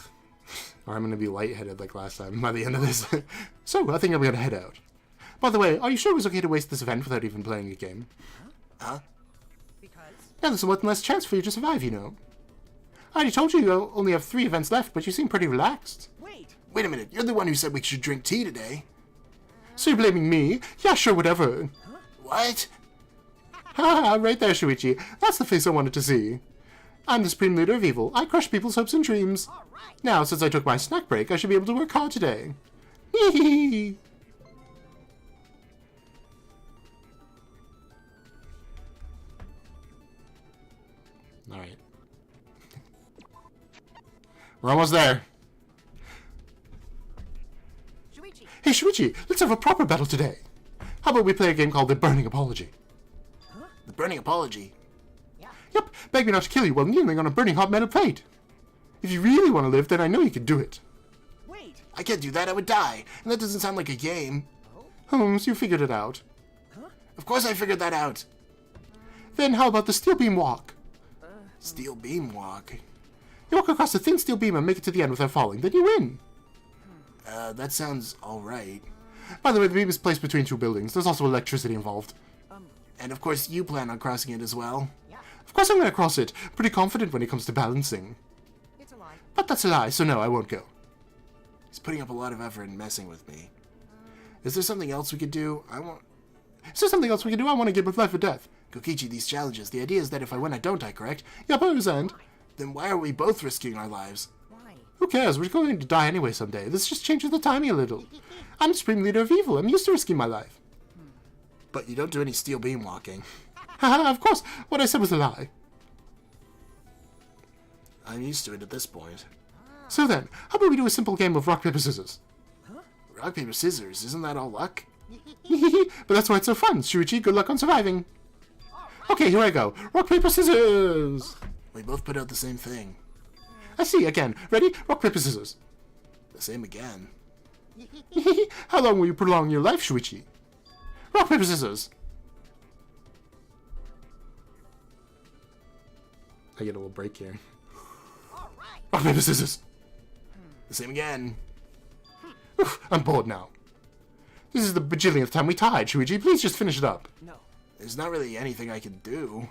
Or I'm gonna be lightheaded like last time by the end of this. So, I think I'm gonna head out. By the way, are you sure it was okay to waste this event without even playing a game? Huh? because Now there's one less chance for you to survive, you know. I already told you you only have 3 events left, but you seem pretty relaxed. wait. Wait a minute, you're the one who said we should drink tea today. So you're blaming me? Yeah, sure, whatever. What? Ha, right there, Shuichi. That's the face I wanted to see. I'm the Supreme Leader of Evil. I crush people's hopes and dreams. All right. Now, since I took my snack break, I should be able to work hard today. Hee hee. Alright. We're almost there. Shuichi. Hey, Shuichi, let's have a proper battle today. How about we play a game called The Burning Apology? The burning apology. Yep, beg me not to kill you while kneeling on a burning hot metal plate. If you really want to live, then I know you can do it. Wait. I can't do that, I would die. And that doesn't sound like a game. Holmes, you figured it out. Of course I figured that out. Then how about the steel beam walk? Steel beam walk. You walk across the thin steel beam and make it to the end without falling, then you win. That sounds alright. By the way, the beam is placed between 2 buildings. There's also electricity involved. And of course you plan on crossing it as well. Of course I'm going to cross it. Pretty confident when it comes to balancing. It's a lie. But that's a lie, so no, I won't go. He's putting up a lot of effort and messing with me. Is there something else we could do? Is there something else we can do? I want a game of life or death. Kokichi, these challenges, the idea is that if I win I don't die, correct? Yep, I understand. Then why are we both risking our lives? Why? Who cares? We're going to die anyway someday. This just changes the timing a little. I'm the Supreme Leader of Evil. I'm used to risking my life. But you don't do any steel beam walking. Haha, of course. What I said was a lie. I'm used to it at this point. So then, how about we do a simple game of rock, paper, scissors? Rock, paper, scissors. Isn't that all luck? But that's why it's so fun. Shuichi, good luck on surviving. Okay, here I go. Rock, paper, scissors! We both put out the same thing. I see, again. Ready? Rock, paper, scissors. The same again. How long will you prolong your life, Shuichi? Rock, paper, scissors! I get a little break here. Rock, paper, scissors! The same again. Oof, I'm bored now. This is the bajillionth time we tied, Shuichi. Please just finish it up. No. There's not really anything I can do.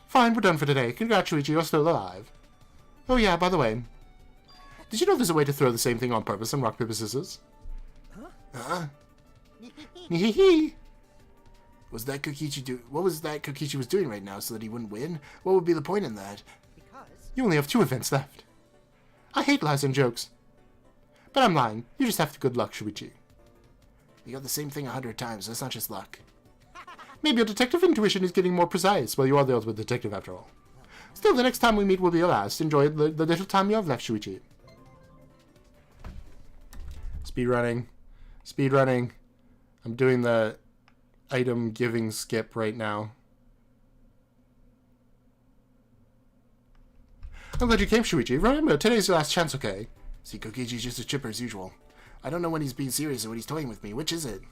Fine, we're done for today. Congrats, Shuichi, you're still alive. Oh yeah, by the way, did you know there's a way to throw the same thing on purpose on rock, paper, scissors? Huh? Hee. Was that Kokichi what was that Kokichi was doing right now so that he wouldn't win? What would be the point in that? Because. You only have 2 events left. I hate lies and jokes. But I'm lying. You just have the good luck, Shuichi. You got the same thing 100 times. That's not just luck. Maybe your detective intuition is getting more precise. Well, you are the ultimate detective after all. Still, the next time we meet will be your last. Enjoy the little time you have left, Shuichi. Speedrunning. Speedrunning. I'm doing the item giving skip right now. I'm glad you came, Shuichi. Remember, today's your last chance, okay? See, Kokichi's just as chipper as usual. I don't know when he's being serious or when he's toying with me. Which is it?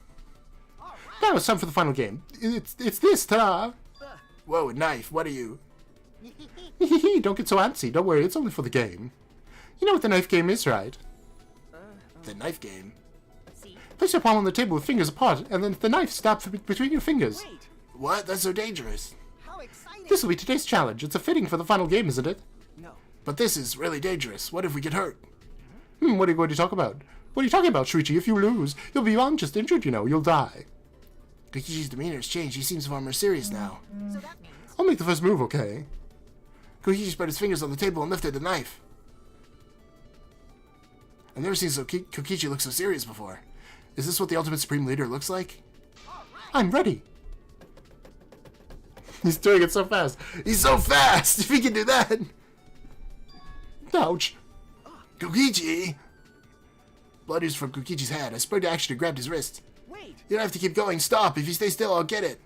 Now it's time for the final game. It's this, ta-da! Whoa, knife, what are you? Don't get so antsy. Don't worry, it's only for the game. You know what the knife game is, right? The knife game? See? Place your palm on the table with fingers apart, and then the knife stabs between your fingers. Wait. What? That's so dangerous. How exciting! This will be today's challenge. It's a fitting for the final game, isn't it? No. But this is really dangerous. What if we get hurt? What are you going to talk about? What are you talking about, Shuichi? If you lose, you'll be beyond just injured, you know. You'll die. Kokichi's demeanor has changed. He seems far more serious now. So that means. I'll make the first move, okay? Kokichi spread his fingers on the table and lifted the knife. I've never seen Kokichi look so serious before. Is this what the Ultimate Supreme Leader looks like? I'm ready. He's doing it so fast. He's so fast! If he can do that! Ouch. Kokichi! Blood oozed from Kokichi's hand. I sprang to action and grabbed his wrist. Wait. You don't have to keep going. Stop. If you stay still, I'll get it.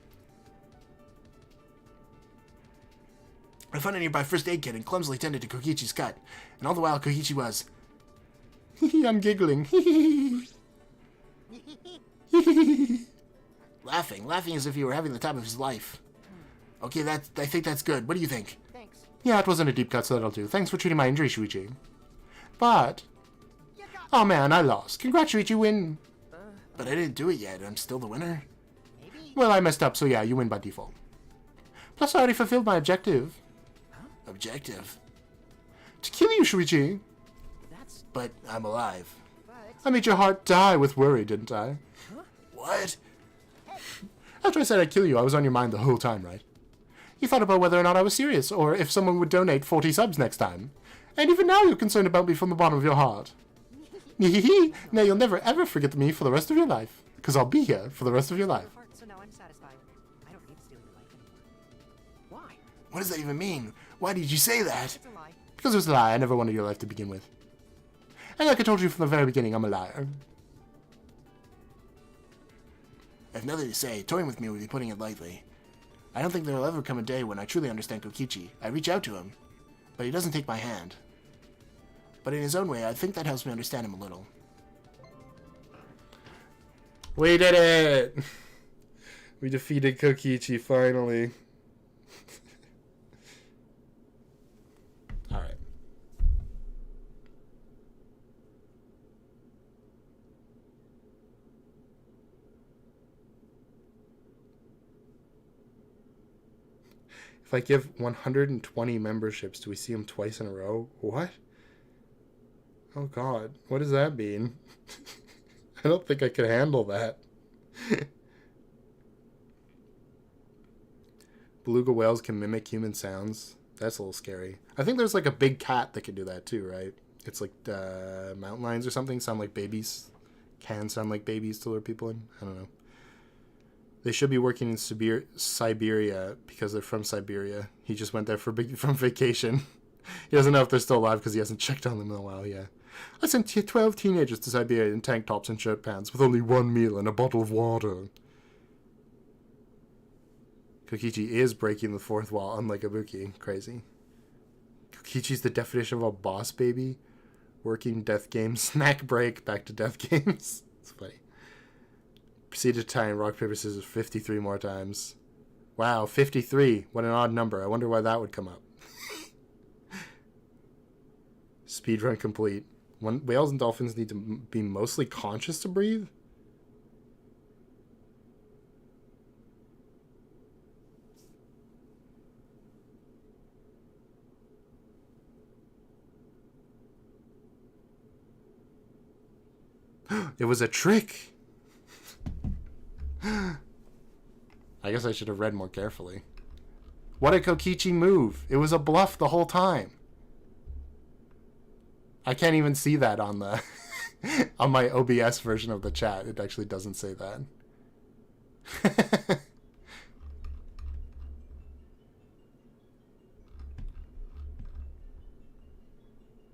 I found a nearby first aid kit and clumsily tended to Kokichi's cut. And all the while, Kokichi was... I'm giggling. laughing as if he were having the time of his life. Okay, I think that's good. What do you think? Thanks. Yeah, it wasn't a deep cut, so that'll do. Thanks for treating my injury, Shuichi. But... Oh man, I lost. Congrats, Shuichi, you win. But I didn't do it yet. I'm still the winner. Maybe. Well, I messed up, so yeah, you win by default. Plus, I already fulfilled my objective. Objective. To kill you, Shuichi. That's. But I'm alive. But. I made your heart die with worry, didn't I? What? After I said I'd kill you, I was on your mind the whole time, right? You thought about whether or not I was serious, or if someone would donate 40 subs next time. And even now you're concerned about me from the bottom of your heart. Now you'll never ever forget me for the rest of your life. Because I'll be here for the rest of your life. So now I'm satisfied. I don't need to steal your life anymore. Why? What does that even mean? Why did you say that? It's a lie. Because it was a lie, I never wanted your life to begin with. And like I told you from the very beginning, I'm a liar. I have nothing to say. Toying with me would be putting it lightly. I don't think there will ever come a day when I truly understand Kokichi. I reach out to him, but he doesn't take my hand. But in his own way, I think that helps me understand him a little. We did it! We defeated Kokichi, finally. Alright. If I give 120 memberships, do we see him twice in a row? What? Oh god, what does that mean? I don't think I could handle that. Beluga whales can mimic human sounds. That's a little scary. I think there's like a big cat that can do that too, right? It's like mountain lions or something sound like babies. Can sound like babies to lure people in. I don't know. They should be working in Siberia because they're from Siberia. He just went there from vacation. He doesn't know if they're still alive because he hasn't checked on them in a while, yeah. I sent 12 teenagers to Siberia in tank tops and shirt pants with only one meal and a bottle of water. Kokichi is breaking the fourth wall, unlike Ibuki. Crazy. Kokichi's the definition of a boss baby. Working death games, snack break, back to death games. It's funny. Proceed to tie in rock, paper, scissors 53 more times. Wow, 53. What an odd number. I wonder why that would come up. Speedrun complete. Whales and dolphins need to be mostly conscious to breathe? It was a trick! I guess I should have read more carefully. What a Kokichi move! It was a bluff the whole time! I can't even see that on the on my OBS version of the chat. It actually doesn't say that.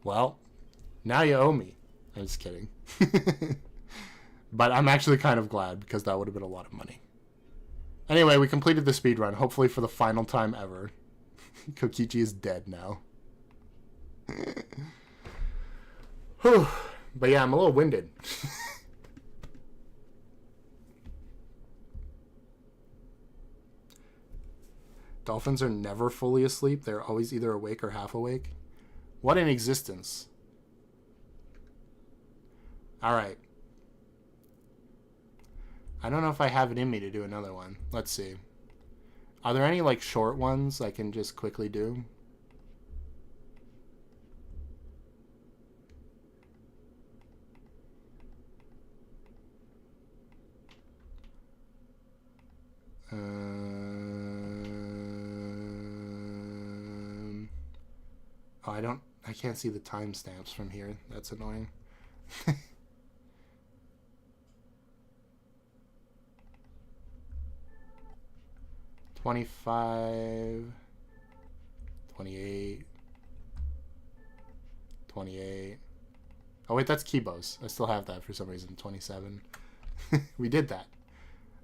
Well, now you owe me. I'm just kidding. But I'm actually kind of glad because that would have been a lot of money. Anyway, we completed the speed run, hopefully for the final time ever. Kokichi is dead now. Whew. But yeah, I'm a little winded. Dolphins are never fully asleep. They're always either awake or half awake. What an existence. Alright. I don't know if I have it in me to do another one. Let's see. Are there any, like, short ones I can just quickly do? Oh, I can't see the timestamps from here. That's annoying. 25, 28, 28. Oh wait, that's Kibo's. I still have that for some reason. 27. We did that.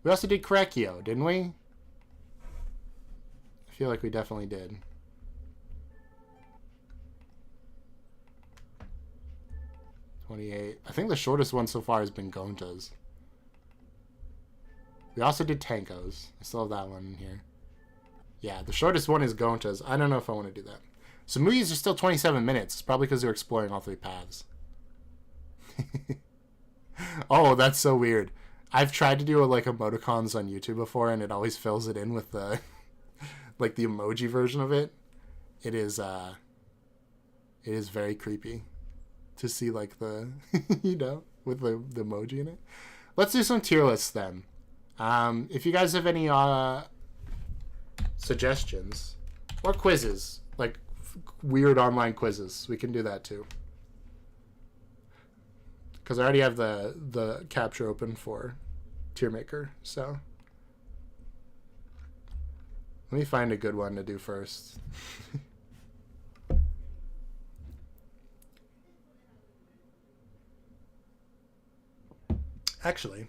We also did Korekio, didn't we? I feel like we definitely did. I think the shortest one so far has been Gonta's. We also did Tankos. I still have that one in here. Yeah, the shortest one is Gonta's. I don't know if I want to do that. So movies are still 27 minutes. It's probably because they're exploring all three paths. Oh, that's so weird. I've tried to do like emoticons on YouTube before, and it always fills it in with the like the emoji version of it. It is very creepy to see like the you know, with the emoji in it. Let's do some tier lists then. If you guys have any suggestions or quizzes, like weird online quizzes, we can do that too. Because I already have the capture open for Tier Maker, so let me find a good one to do first. Actually,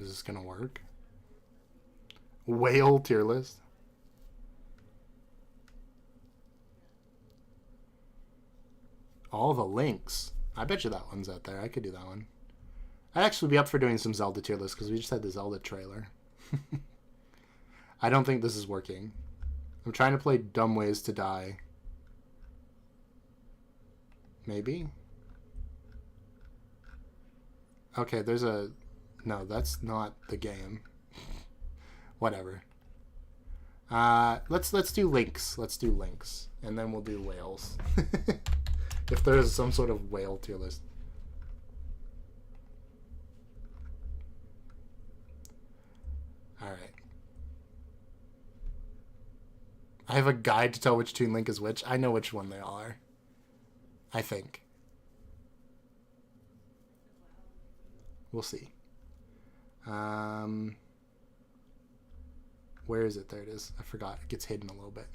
is this gonna work? Whale tier list. All the links. I bet you that one's out there. I could do that one. I'd actually be up for doing some Zelda tier lists because we just had the Zelda trailer. I don't think this is working. I'm trying to play Dumb Ways to Die. Maybe? Okay, there's a... No, that's not the game. Whatever. Let's do links. Let's do links. And then we'll do whales. If there is some sort of whale tier list. Alright. I have a guide to tell which Toon Link is which. I know which one they all are. I think. We'll see. Where is it? There it is. I forgot. It gets hidden a little bit.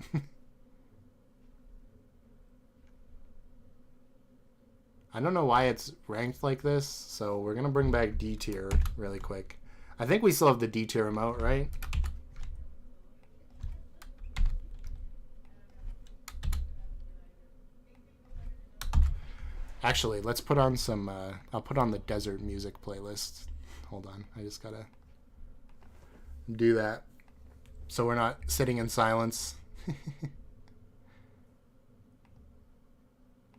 I don't know why it's ranked like this, so we're going to bring back D tier really quick. I think we still have the D tier remote, right? Actually, let's put on some, I'll put on the desert music playlist. Hold on, I just gotta do that so we're not sitting in silence.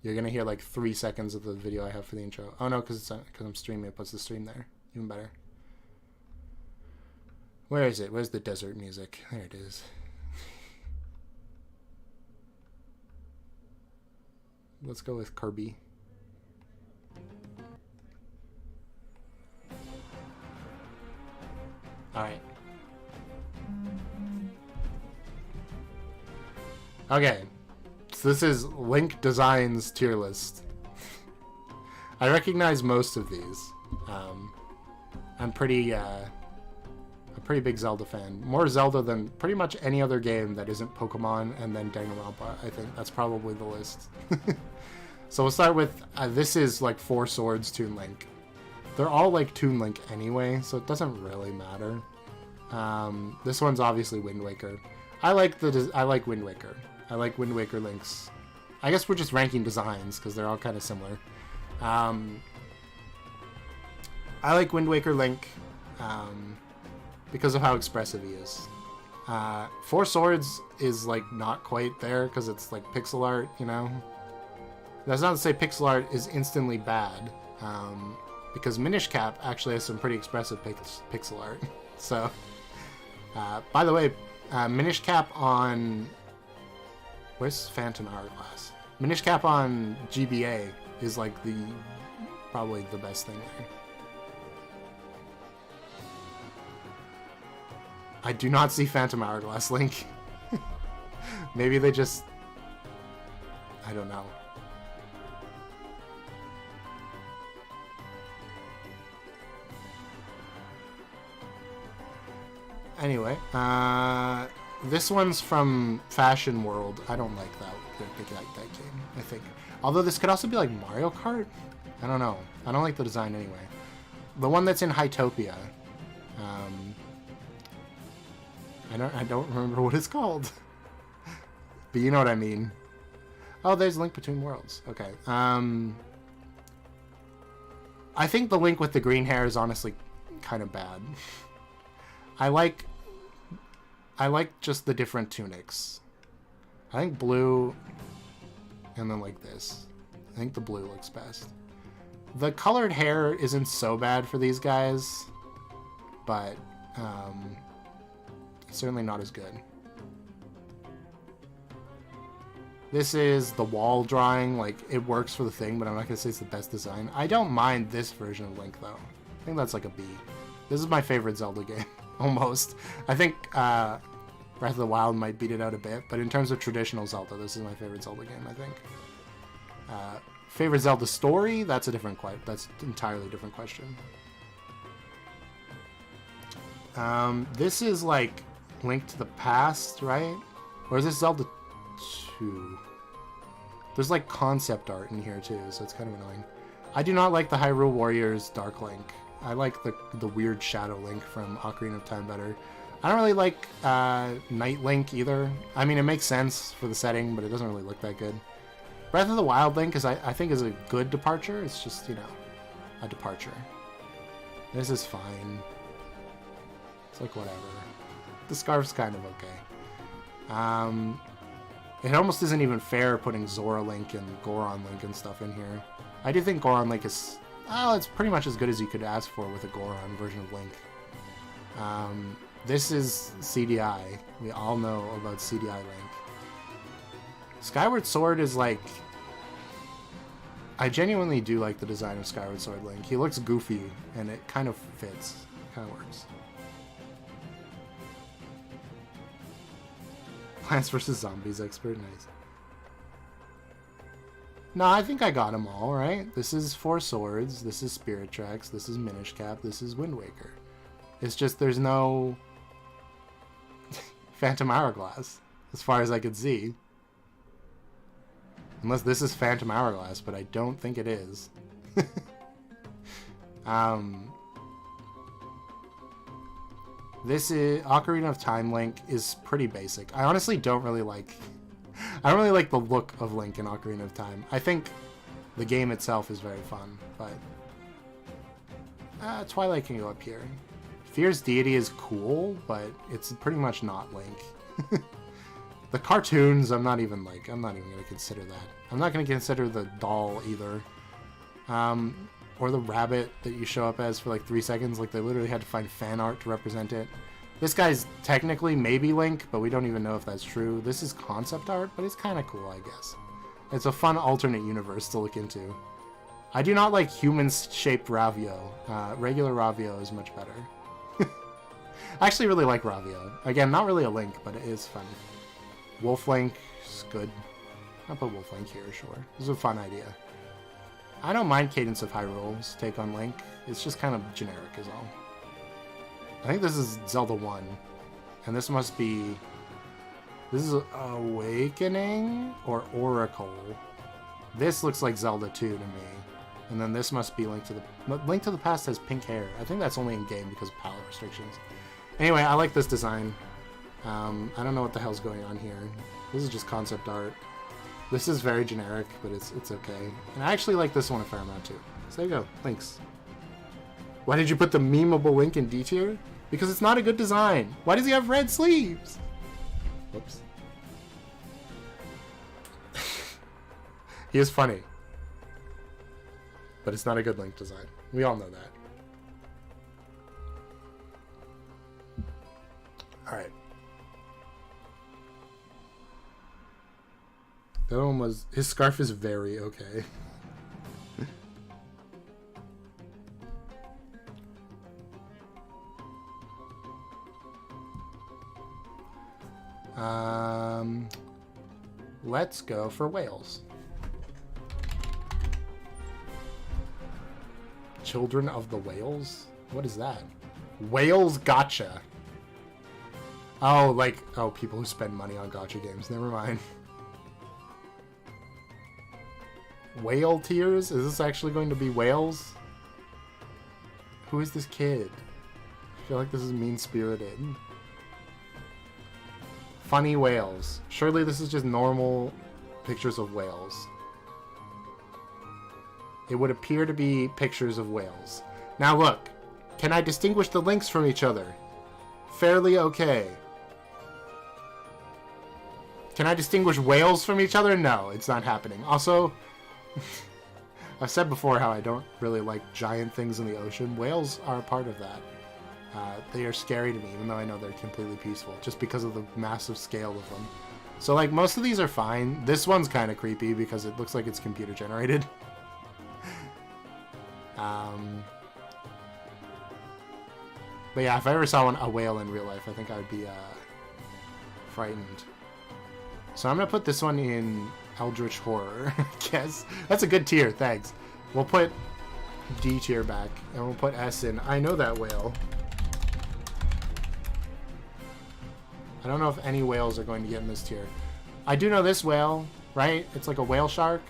You're gonna hear like 3 seconds of the video I have for the intro. Oh no, because I'm streaming, it puts the stream there. Even better. Where is it? Where's the desert music? There it is. Let's go with Kirby. Alright. Okay. So this is Link Designs tier list. I recognize most of these. I'm a pretty big Zelda fan. More Zelda than pretty much any other game that isn't Pokemon and then Danganronpa. I think that's probably the list. So we'll start with, this is like Four Swords Toon Link. They're all like Toon Link anyway, so it doesn't really matter. This one's obviously Wind Waker. I like Wind Waker. I like Wind Waker Links. I guess we're just ranking designs because they're all kind of similar. I like Wind Waker Link because of how expressive he is. Four Swords is like not quite there because it's like pixel art, you know? That's not to say pixel art is instantly bad, because Minish Cap actually has some pretty expressive pixel art. So, by the way, Minish Cap on... Where's Phantom Hourglass? Minish Cap on GBA is like probably the best thing there. I do not see Phantom Hourglass Link. Maybe they just... I don't know. Anyway, this one's from Fashion World. I don't like that game, I think. Although this could also be like Mario Kart? I don't know. I don't like the design anyway. The one that's in Hytopia. I don't remember what it's called. But you know what I mean. Oh, there's Link Between Worlds. Okay. I think the Link with the green hair is honestly kind of bad. I like just the different tunics. I think blue, and then like this. I think the blue looks best. The colored hair isn't so bad for these guys, but certainly not as good. This is the wall drawing. Like, it works for the thing, but I'm not going to say it's the best design. I don't mind this version of Link, though. I think that's like a B. This is my favorite Zelda game. Almost. I think Breath of the Wild might beat it out a bit, but in terms of traditional Zelda, this is my favorite Zelda game, I think. Favorite Zelda story? That's a different that's an entirely different question. This is like Link to the Past, right? Or is this Zelda 2? There's like concept art in here too, so it's kind of annoying. I do not like the Hyrule Warriors Dark Link. I like the weird Shadow Link from Ocarina of Time better. I don't really like Night Link either. I mean, it makes sense for the setting, but it doesn't really look that good. Breath of the Wild Link I think is a good departure. It's just, you know, a departure. This is fine. It's like whatever. The scarf's kind of okay. It almost isn't even fair putting Zora Link and Goron Link and stuff in here. I do think Goron Link is... Oh, it's pretty much as good as you could ask for with a Goron version of Link. This is CDI. We all know about CDI Link. Skyward Sword is like... I genuinely do like the design of Skyward Sword Link. He looks goofy, and it kind of fits. It kind of works. Plants vs. Zombies expert, nice. No, I think I got them all, right? This is Four Swords, this is Spirit Tracks, this is Minish Cap, this is Wind Waker. It's just there's no Phantom Hourglass, as far as I could see. Unless this is Phantom Hourglass, but I don't think it is. This is Ocarina of Time Link is pretty basic. I honestly don't really like the look of Link in Ocarina of Time. I think the game itself is very fun, but Twilight can go up here. Fear's Deity is cool, but it's pretty much not Link. The cartoons, I'm not even going to consider that. I'm not going to consider the doll either. Or the rabbit that you show up as for like 3 seconds. Like, they literally had to find fan art to represent it. This guy's technically maybe Link, but we don't even know if that's true. This is concept art, but it's kind of cool, I guess. It's a fun alternate universe to look into. I do not like human-shaped Ravio. Regular Ravio is much better. I actually really like Ravio. Again, not really a Link, but it is fun. Wolf Link is good. I'll put Wolf Link here, sure. This is a fun idea. I don't mind Cadence of Hyrule's take on Link. It's just kind of generic is all. I think this is Zelda 1. And this must be... This is Awakening or Oracle. This looks like Zelda 2 to me. And then this must be Link to the... Link to the Past has pink hair. I think that's only in game because of palette restrictions. Anyway, I like this design. I don't know what the hell's going on here. This is just concept art. This is very generic, but it's okay. And I actually like this one a fair amount too. So there you go. Thanks. Why did you put the memeable Link in D tier? Because it's not a good design. Why does he have red sleeves? Whoops. He is funny. But it's not a good Link design. We all know that. Alright. The other one was... His scarf is very okay. Let's go for whales. Children of the Whales? What is that? Whales Gotcha. Oh, like... Oh, people who spend money on gotcha games. Never mind. Whale tears? Is this actually going to be whales? Who is this kid? I feel like this is mean-spirited. Funny whales. Surely this is just normal pictures of whales. It would appear to be pictures of whales. Now look, can I distinguish the links from each other? Fairly okay. Can I distinguish whales from each other? No, it's not happening. Also, I've said before how I don't really like giant things in the ocean. Whales are a part of that. They are scary to me, even though I know they're completely peaceful, just because of the massive scale of them. So, like, most of these are fine. This one's kind of creepy because it looks like it's computer generated. But yeah, if I ever saw a whale in real life, I think I would be frightened. So I'm going to put this one in Eldritch Horror, I guess. That's a good tier, thanks. We'll put D tier back, and we'll put S in I Know That Whale. I don't know if any whales are going to get in this tier. I do know this whale, right? It's like a whale shark,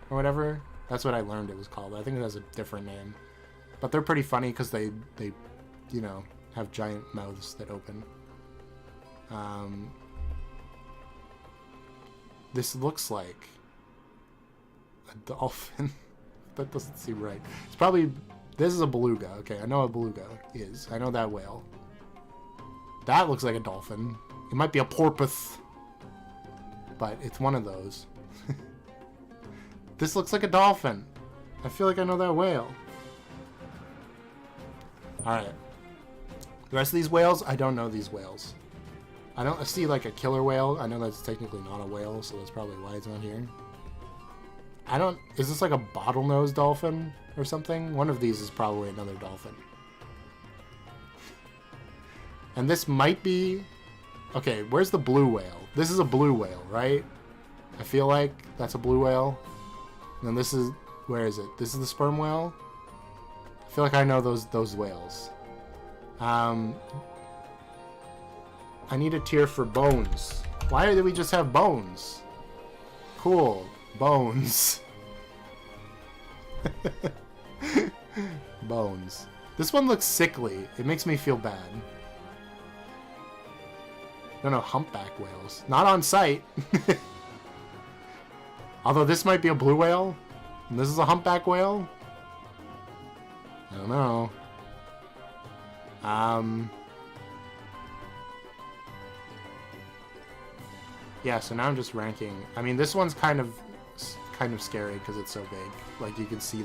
or whatever. That's what I learned it was called. I think it has a different name. But they're pretty funny because they, you know, have giant mouths that open. This looks like a dolphin. That doesn't seem right. It's probably... This is a beluga. Okay, I know what a beluga is. I know that whale. That looks like a dolphin. It might be a porpoise. But it's one of those. This looks like a dolphin. I feel like I know that whale. Alright. The rest of these whales, I don't know these whales. I see like a killer whale. I know that's technically not a whale, so that's probably why it's not here. Is this like a bottlenose dolphin or something? One of these is probably another dolphin. And this might be Okay, where's the blue whale? This is a blue whale, right? I feel like that's a blue whale. And then this is... Where is it? This is the sperm whale? I feel like I know those whales. I need a tier for bones. Why did we just have bones? Cool. Bones. Bones. This one looks sickly. It makes me feel bad. No, humpback whales. Not on site. Although this might be a blue whale. And this is a humpback whale. I don't know. Yeah, so now I'm just ranking. I mean, this one's kind of scary because it's so big. Like you can see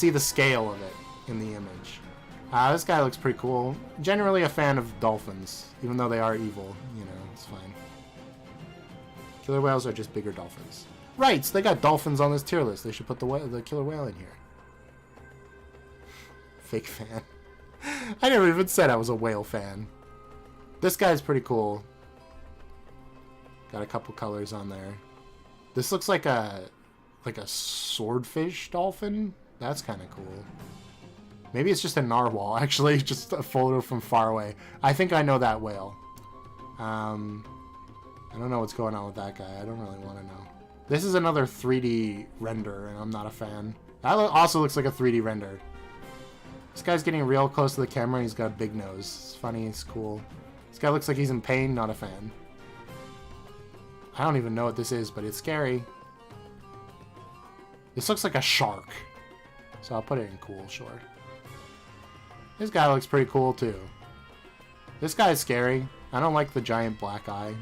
the scale of it in the image. This guy looks pretty cool. Generally a fan of dolphins, even though they are evil. You know, it's fine. Killer whales are just bigger dolphins. Right, so they got dolphins on this tier list. They should put the killer whale in here. Fake fan. I never even said I was a whale fan. This guy's pretty cool. Got a couple colors on there. This looks like a swordfish dolphin. That's kind of cool. Maybe it's just a narwhal, actually. Just a photo from far away. I think I know that whale. I don't know what's going on with that guy. I don't really want to know. This is another 3D render, and I'm not a fan. That also looks like a 3D render. This guy's getting real close to the camera. He's got a big nose. It's funny. It's cool. This guy looks like he's in pain. Not a fan. I don't even know what this is, but it's scary. This looks like a shark. So I'll put it in cool, sure. This guy looks pretty cool, too. This guy's scary. I don't like the giant black eye.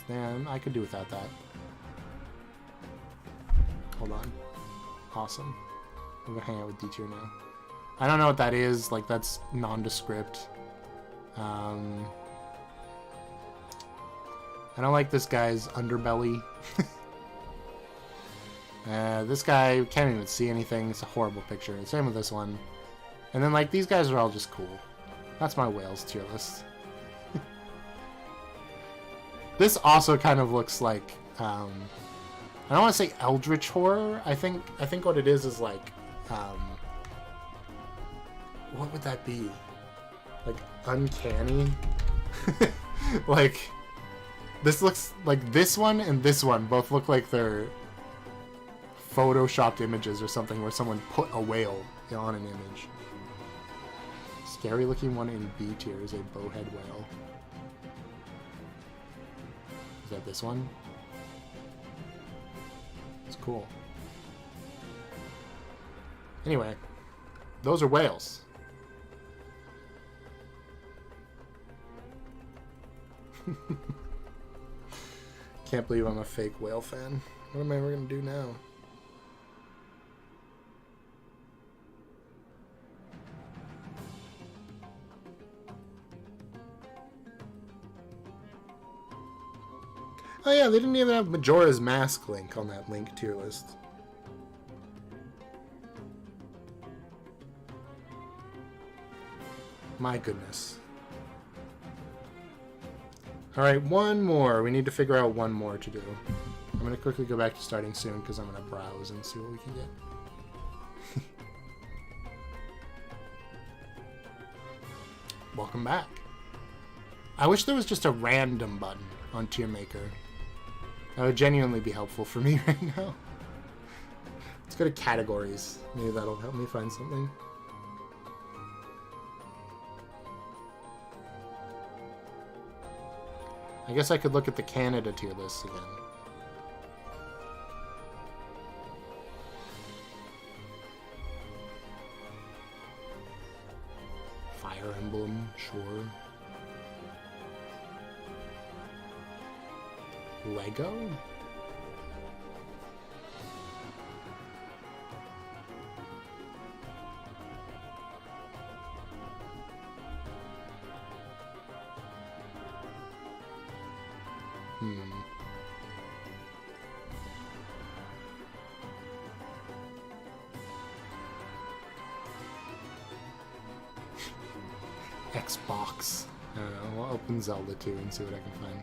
Man, I could do without that. Hold on. Awesome. I'm gonna hang out with D tier now. I don't know what that is. Like, that's nondescript. I don't like this guy's underbelly. This guy can't even see anything. It's a horrible picture. Same with this one. And then, like, these guys are all just cool. That's my whales tier list. This also kind of looks like, I don't want to say eldritch horror. I think what it is like, what would that be? Like, uncanny? Like, this looks like this one and this one both look like they're photoshopped images or something where someone put a whale on an image. Scary looking one in B tier is a bowhead whale. Is that this one? It's cool. Anyway, those are whales. Can't believe I'm a fake whale fan. What am I ever gonna do now? Oh yeah, they didn't even have Majora's Mask link on that link tier list. My goodness. Alright, one more. We need to figure out one more to do. I'm going to quickly go back to starting soon because I'm going to browse and see what we can get. Welcome back. I wish there was just a random button on Tier Maker. That would genuinely be helpful for me right now. Let's go to categories. Maybe that'll help me find something. I guess I could look at the Canada tier list again. Fire Emblem, sure. Lego? Xbox. I don't know. We'll open Zelda 2 and see what I can find.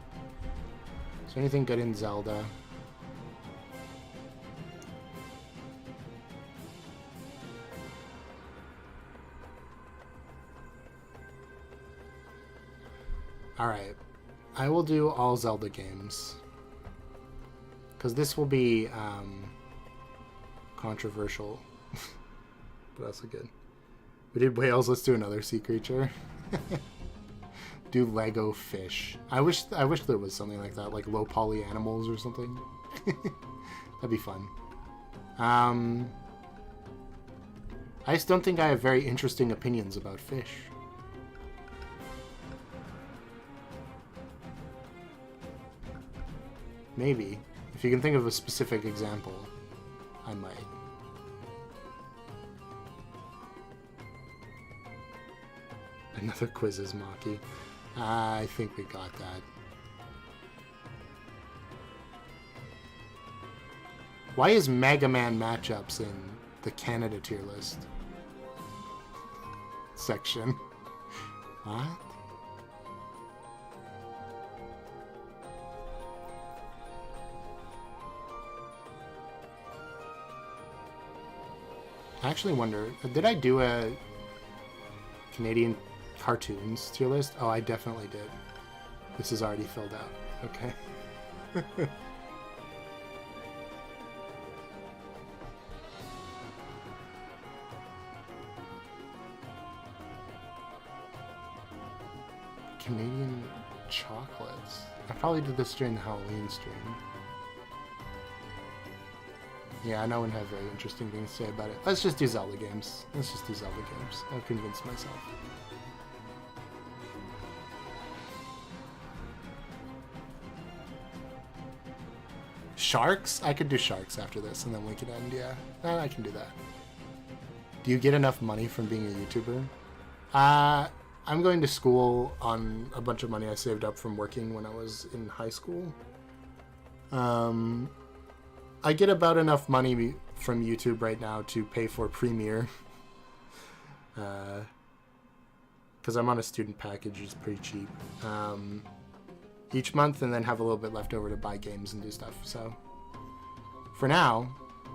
Is there anything good in Zelda? Alright. I will do all Zelda games. Because this will be controversial. But also good. We did whales, let's do another sea creature. Do Lego fish. I wish there was something like that, like low poly animals or something. That'd be fun. I just don't think I have very interesting opinions about fish. Maybe. If you can think of a specific example, I might. Another quizzes, Maki. I think we got that. Why is Mega Man matchups in the Canada tier list section? What? I actually wonder, did I do a Canadian cartoons tier list? Oh, I definitely did. This is already filled out. Okay. Canadian chocolates. I probably did this during the Halloween stream. Yeah, I wouldn't have very interesting things to say about it. Let's just do Zelda games. Let's just do Zelda games. I've convinced myself. Sharks? I could do sharks after this and then we could end, yeah. I can do that. Do you get enough money from being a YouTuber? I'm going to school on a bunch of money I saved up from working when I was in high school. I get about enough money from YouTube right now to pay for Premiere. Because I'm on a student package, it's pretty cheap. Each month, and then have a little bit left over to buy games and do stuff. So, for now,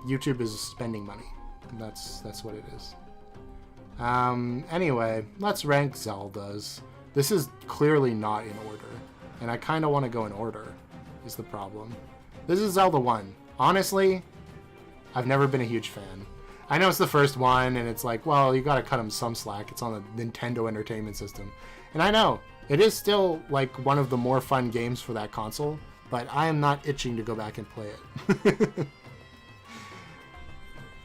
YouTube is spending money. That's what it is. Anyway, let's rank Zeldas. This is clearly not in order, and I kind of want to go in order, is the problem. This is Zelda 1. Honestly, I've never been a huge fan. I know it's the first one, and it's like, well, you gotta cut them some slack. It's on the Nintendo Entertainment System. And I know, it is still, like, one of the more fun games for that console, but I am not itching to go back and play it.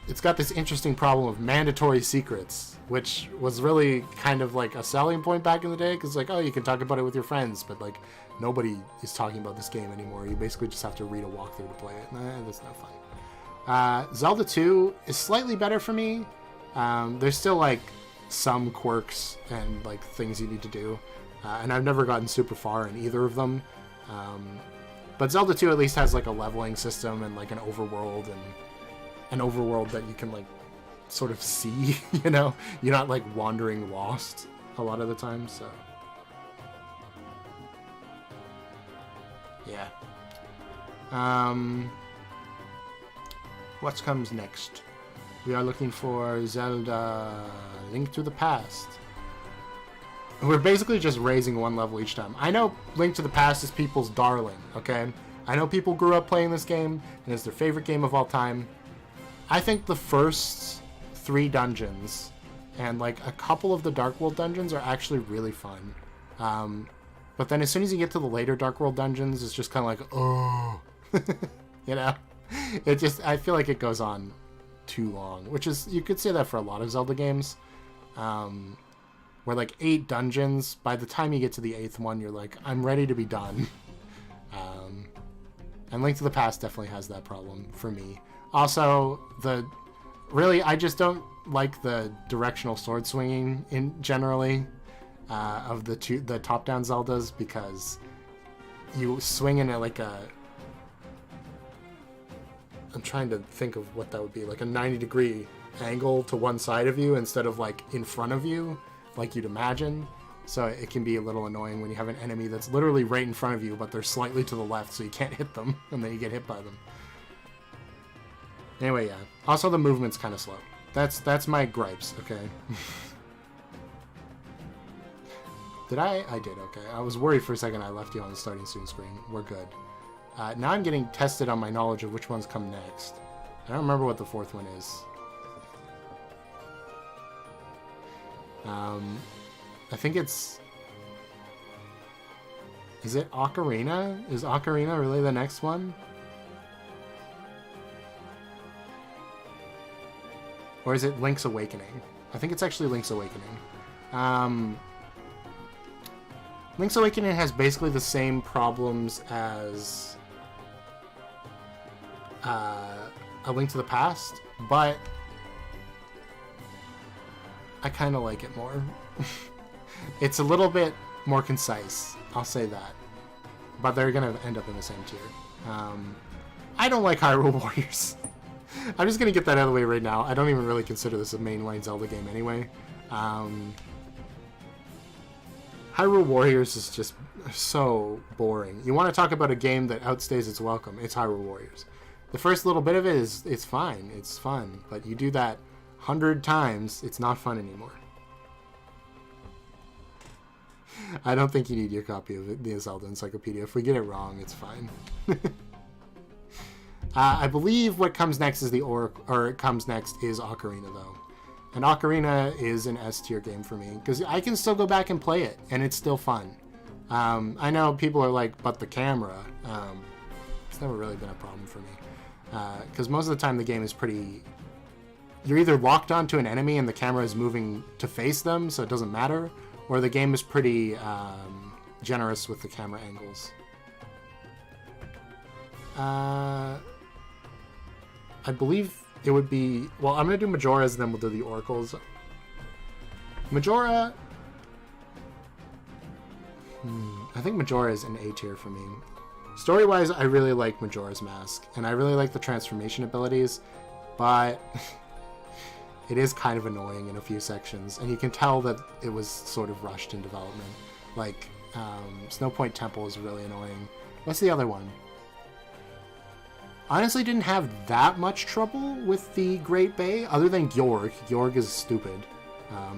It's got this interesting problem of mandatory secrets, which was really kind of like a selling point back in the day, because, like, oh, you can talk about it with your friends, but, like, nobody is talking about this game anymore. You basically just have to read a walkthrough to play it. That's not fun. Zelda 2 is slightly better for me. There's still, like, some quirks and, like, things you need to do. And I've never gotten super far in either of them. But Zelda 2 at least has, like, a leveling system and, like, an overworld that you can, like, sort of see, you know? You're not, like, wandering lost a lot of the time, so... Yeah. What comes next? We are looking for Zelda Link to the Past. We're basically just raising one level each time. I know Link to the Past is people's darling, okay? I know people grew up playing this game, and it's their favorite game of all time. I think the first 3 dungeons and, like, a couple of the Dark World dungeons are actually really fun. But then as soon as you get to the later Dark World dungeons, it's just kind of like, oh, you know? It just, I feel like it goes on too long, which is, you could say that for a lot of Zelda games. Where, like, 8 dungeons, by the time you get to the 8th one, you're like, I'm ready to be done. And Link to the Past definitely has that problem for me. Also, I just don't like the directional sword swinging generally. Of the top-down Zeldas, because you swing in I'm trying to think of what that would be, like a 90-degree angle to one side of you instead of, like, in front of you, like you'd imagine. So it can be a little annoying when you have an enemy that's literally right in front of you, but they're slightly to the left, so you can't hit them, and then you get hit by them. Anyway, yeah. Also, the movement's kind of slow. That's my gripes, okay? Did I? I did, okay. I was worried for a second I left you on the starting soon screen. We're good. Now I'm getting tested on my knowledge of which ones come next. I don't remember what the fourth one is. I think it's... Is it Ocarina? Is Ocarina really the next one? Or is it Link's Awakening? I think it's actually Link's Awakening. Link's Awakening has basically the same problems as A Link to the Past, but I kind of like it more. It's a little bit more concise, I'll say that. But they're going to end up in the same tier. I don't like Hyrule Warriors. I'm just going to get that out of the way right now. I don't even really consider this a mainline Zelda game anyway. Hyrule Warriors is just so boring. You want to talk about a game that outstays its welcome, it's Hyrule Warriors. The first little bit of it is it's fine, it's fun, but you do that 100 times, it's not fun anymore. I don't think you need your copy of the Zelda Encyclopedia. If we get it wrong, it's fine. I believe what comes next is comes next is Ocarina, though. And Ocarina is an S tier game for me because I can still go back and play it, and it's still fun. I know people are like, but the camera. It's never really been a problem for me because most of the time the game is pretty. You're either locked onto an enemy and the camera is moving to face them, so it doesn't matter, or the game is pretty generous with the camera angles. I believe it would be... Well, I'm going to do Majora's, and then we'll do the Oracles. Majora... I think Majora is an A tier for me. Story-wise, I really like Majora's Mask, and I really like the transformation abilities, but it is kind of annoying in a few sections, and you can tell that it was sort of rushed in development. Like, Snowpoint Temple is really annoying. What's the other one? Honestly, didn't have that much trouble with the Great Bay, other than Gyorg. Gyorg is stupid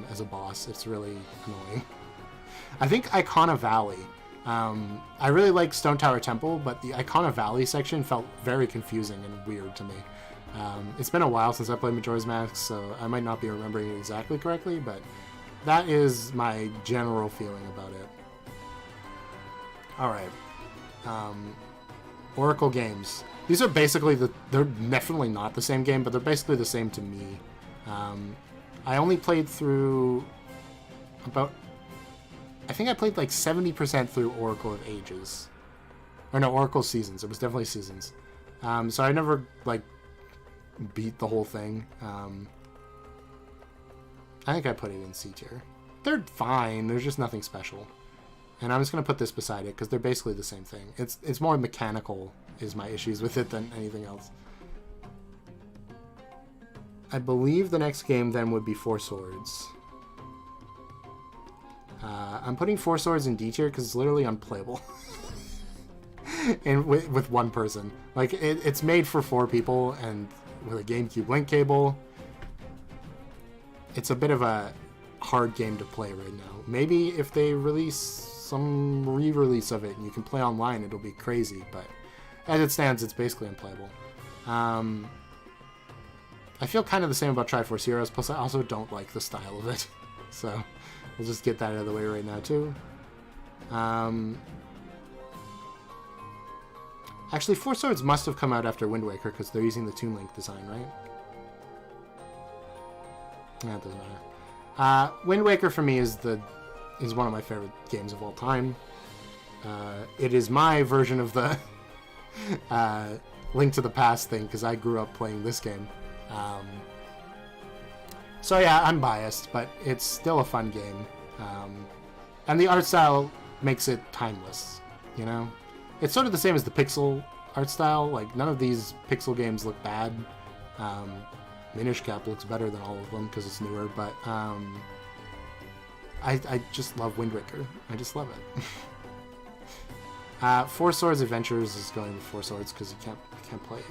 as a boss. It's really annoying. I think Icona Valley. I really like Stone Tower Temple, but the Icona Valley section felt very confusing and weird to me. It's been a while since I played Majora's Mask, so I might not be remembering it exactly correctly, but that is my general feeling about it. Alright. Oracle games. These are basically they're definitely not the same game, but they're basically the same to me. I only played through I think I played like 70% through Oracle of Ages. Or no, Oracle Seasons. It was definitely Seasons. So I never, like, beat the whole thing. I think I put it in C tier. They're fine. There's just nothing special. And I'm just going to put this beside it because they're basically the same thing. It's more mechanical is my issues with it than anything else. I believe the next game then would be Four Swords. I'm putting Four Swords in D tier because it's literally unplayable. And with one person. Like, it's made for 4 people, and with a GameCube link cable, it's a bit of a hard game to play right now. Maybe if they release some re-release of it and you can play online, it'll be crazy, but as it stands, it's basically unplayable. I feel kind of the same about Triforce Heroes, plus I also don't like the style of it. So, we'll just get that out of the way right now, too. Actually, Four Swords must have come out after Wind Waker, because they're using the Toon Link design, right? That doesn't matter. Wind Waker, for me, is one of my favorite games of all time. It is my version of the Link to the Past thing, because I grew up playing this game. So yeah, I'm biased, but it's still a fun game. And the art style makes it timeless, you know? It's sort of the same as the pixel art style. Like, none of these pixel games look bad. Minish Cap looks better than all of them because it's newer, but I just love Wind Waker. I just love it. Four Swords Adventures is going with Four Swords because you can't play it.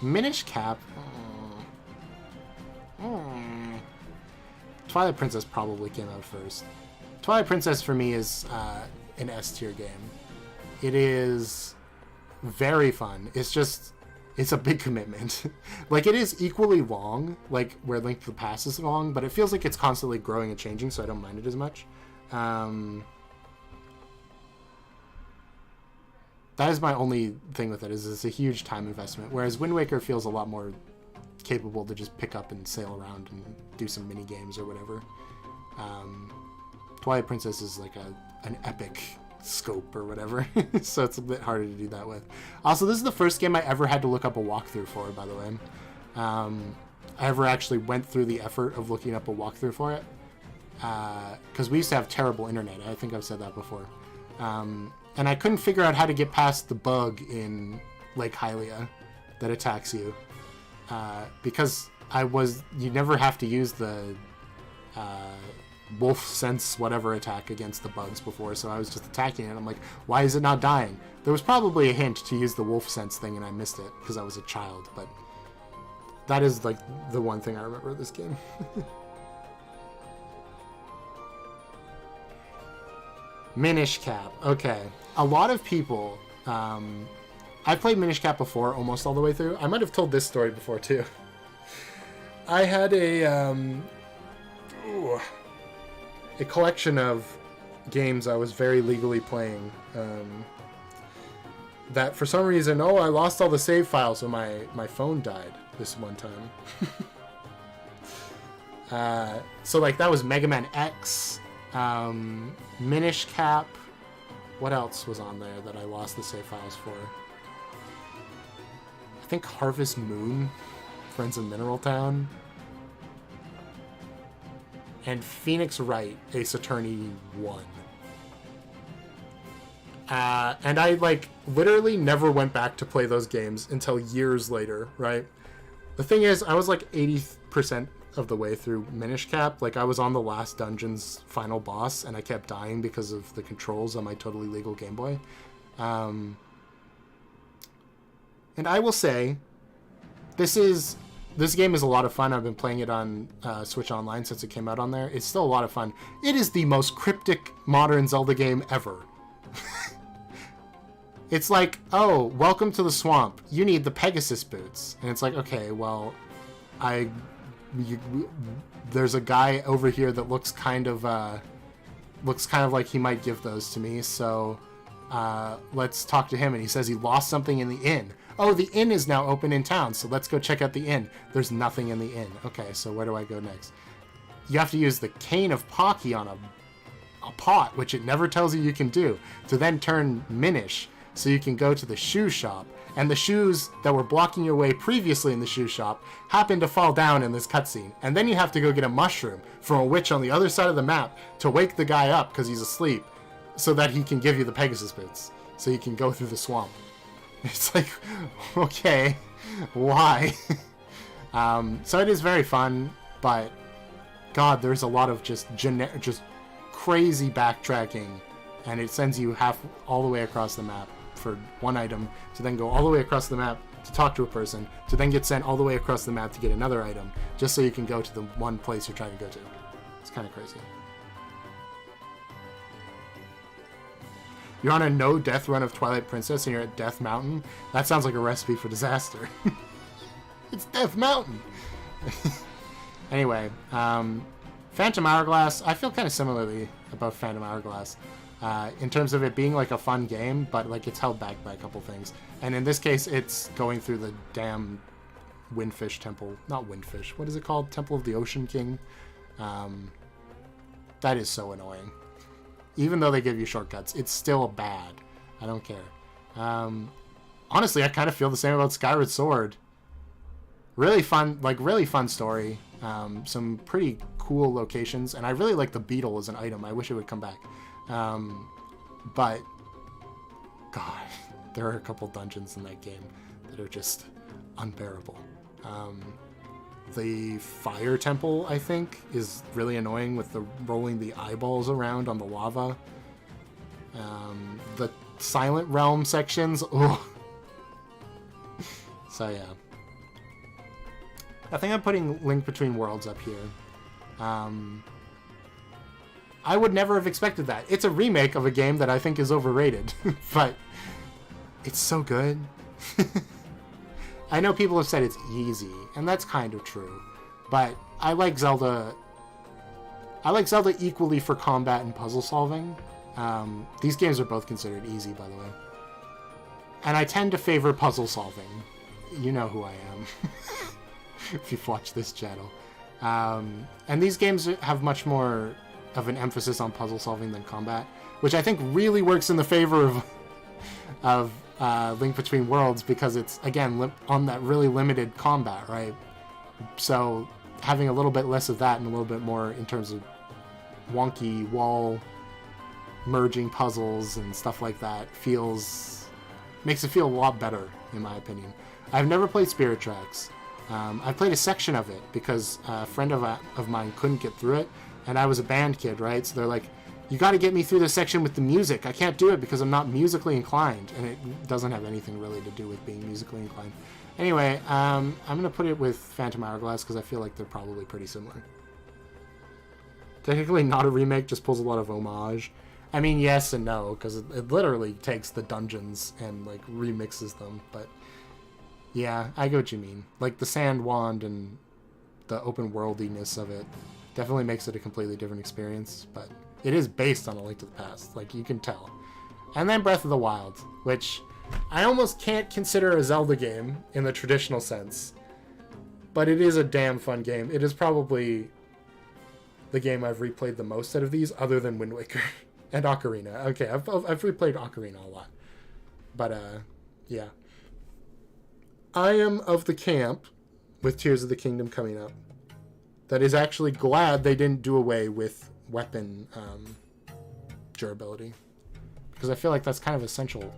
Minish Cap. Twilight Princess probably came out first. Twilight Princess for me is an S tier game. It is very fun. It's a big commitment. Like, it is equally long, like where Link to the Past is long, but it feels like it's constantly growing and changing, so I don't mind it as much. That is my only thing with it, is it's a huge time investment, whereas Wind Waker feels a lot more capable to just pick up and sail around and do some mini games or whatever. Twilight Princess is like an epic scope or whatever, so it's a bit harder to do that with. Also, this is the first game I ever had to look up a walkthrough for, by the way. I ever actually went through the effort of looking up a walkthrough for it, because we used to have terrible internet. I think I've said that before. And I couldn't figure out how to get past the bug in Lake Hylia that attacks you. Because you never have to use the wolf sense whatever attack against the bugs before, so I was just attacking it, and I'm like, why is it not dying? There was probably a hint to use the wolf sense thing, and I missed it because I was a child, but that is like the one thing I remember of this game. Minish Cap. Okay. A lot of people... I've played Minish Cap before, almost all the way through. I might have told this story before, too. I had a collection of games I was very legally playing. That for some reason, I lost all the save files when my phone died this one time. So, like, that was Mega Man X, Minish Cap. What else was on there that I lost the save files for? I think Harvest Moon, Friends of Mineral Town, and Phoenix Wright, Ace Attorney 1. And I, like, literally never went back to play those games until years later, right? The thing is, I was like 80% of the way through Minish Cap. Like, I was on the last dungeon's final boss, and I kept dying because of the controls on my totally legal Game Boy. And I will say, this game is a lot of fun. I've been playing it on Switch Online since it came out on there. It's still a lot of fun. It is the most cryptic modern Zelda game ever. It's like, oh, welcome to the swamp. You need the Pegasus boots. And it's like, okay, well, there's a guy over here that looks kind of like he might give those to me. So let's talk to him. And he says he lost something in the inn. Oh, the inn is now open in town, so let's go check out the inn. There's nothing in the inn. Okay, so where do I go next? You have to use the Cane of Pocky on a pot, which it never tells you can do, to then turn Minish, so you can go to the shoe shop. And the shoes that were blocking your way previously in the shoe shop happen to fall down in this cutscene. And then you have to go get a mushroom from a witch on the other side of the map to wake the guy up because he's asleep, so that he can give you the Pegasus boots, so you can go through the swamp. It's like, okay, why? So it is very fun, but God, there's a lot of just crazy backtracking, and it sends you all the way across the map for one item, to then go all the way across the map to talk to a person, to then get sent all the way across the map to get another item, just so you can go to the one place you're trying to go to. It's kind of crazy. You're on a no-death run of Twilight Princess and you're at Death Mountain? That sounds like a recipe for disaster. It's Death Mountain! Anyway, Phantom Hourglass, I feel kind of similarly about Phantom Hourglass. In terms of it being like a fun game, but like it's held back by a couple things. And in this case, it's going through the damn Windfish Temple. Not Windfish, what is it called? Temple of the Ocean King? That is so annoying. Even though they give you shortcuts, it's still bad. I don't care. Honestly, I kind of feel the same about Skyward Sword. Really fun story. Some pretty cool locations, and I really like the beetle as an item. I wish it would come back. But, God, there are a couple dungeons in that game that are just unbearable. The fire temple, I think, is really annoying with the rolling the eyeballs around on the lava. The Silent Realm sections, ugh. So yeah. I think I'm putting Link Between Worlds up here. I would never have expected that. It's a remake of a game that I think is overrated, but it's so good. I know people have said it's easy, and that's kind of true, but I like Zelda equally for combat and puzzle solving. These games are both considered easy, by the way. And I tend to favor puzzle solving. You know who I am, if you've watched this channel. And these games have much more of an emphasis on puzzle solving than combat, which I think really works in the favor of Link Between Worlds, because it's, again, on that really limited combat, right? So having a little bit less of that and a little bit more in terms of wonky wall merging puzzles and stuff like that makes it feel a lot better, in my opinion. I've never played Spirit Tracks. I played a section of it because a friend of mine couldn't get through it, and I was a band kid, right? So they're like, you got to get me through this section with the music. I can't do it because I'm not musically inclined, and it doesn't have anything really to do with being musically inclined. Anyway, I'm going to put it with Phantom Hourglass because I feel like they're probably pretty similar. Technically not a remake, just pulls a lot of homage. I mean, yes and no, because it literally takes the dungeons and like remixes them, but yeah, I get what you mean. Like the Sand Wand and the open worldiness of it definitely makes it a completely different experience, but it is based on A Link to the Past, like you can tell. And then Breath of the Wild, which I almost can't consider a Zelda game in the traditional sense, but it is a damn fun game. It is probably the game I've replayed the most out of these, other than Wind Waker and Ocarina. Okay, I've replayed Ocarina a lot, but yeah. I am of the camp, with Tears of the Kingdom coming up, that is actually glad they didn't do away with weapon durability, because I feel like that's kind of essential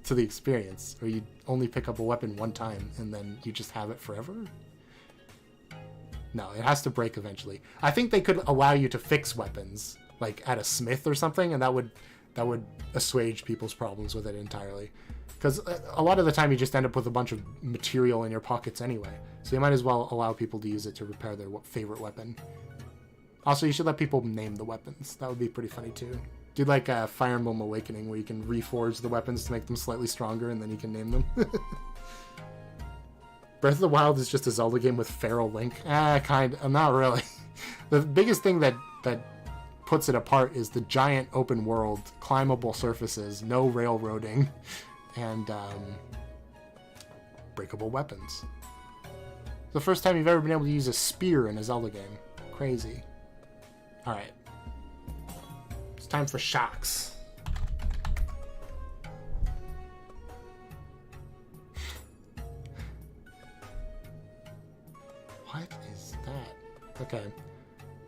to the experience, or you only pick up a weapon one time and then you just have it forever. No, it has to break eventually. I think they could allow you to fix weapons, like at a smith or something, and that would assuage people's problems with it entirely. Because a lot of the time you just end up with a bunch of material in your pockets anyway, so you might as well allow people to use it to repair their favorite weapon. Also, you should let people name the weapons. That would be pretty funny too. Do like a Fire Emblem Awakening, where you can reforge the weapons to make them slightly stronger, and then you can name them. Breath of the Wild is just a Zelda game with feral Link. Not really. The biggest thing that puts it apart is the giant open world, climbable surfaces, no railroading, and breakable weapons. It's the first time you've ever been able to use a spear in a Zelda game. Crazy. Alright. It's time for shocks. What is that? Okay.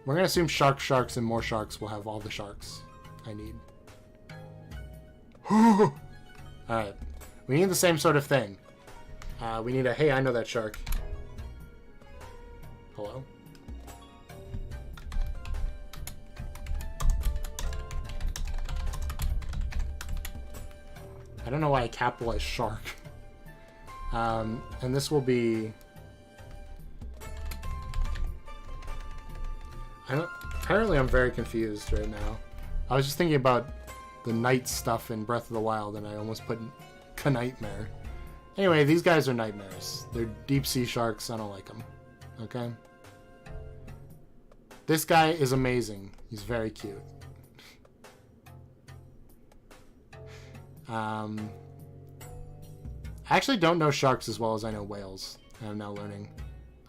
We're gonna assume sharks, and more sharks will have all the sharks I need. Alright. We need the same sort of thing. We need a, hey, I know that shark. Hello? I don't know why I capitalized shark. And this will be... Apparently I'm very confused right now. I was just thinking about the night stuff in Breath of the Wild, and I almost put Knightmare. Anyway, these guys are nightmares. They're deep sea sharks. I don't like them. Okay? This guy is amazing. He's very cute. I actually don't know sharks as well as I know whales. I'm now learning.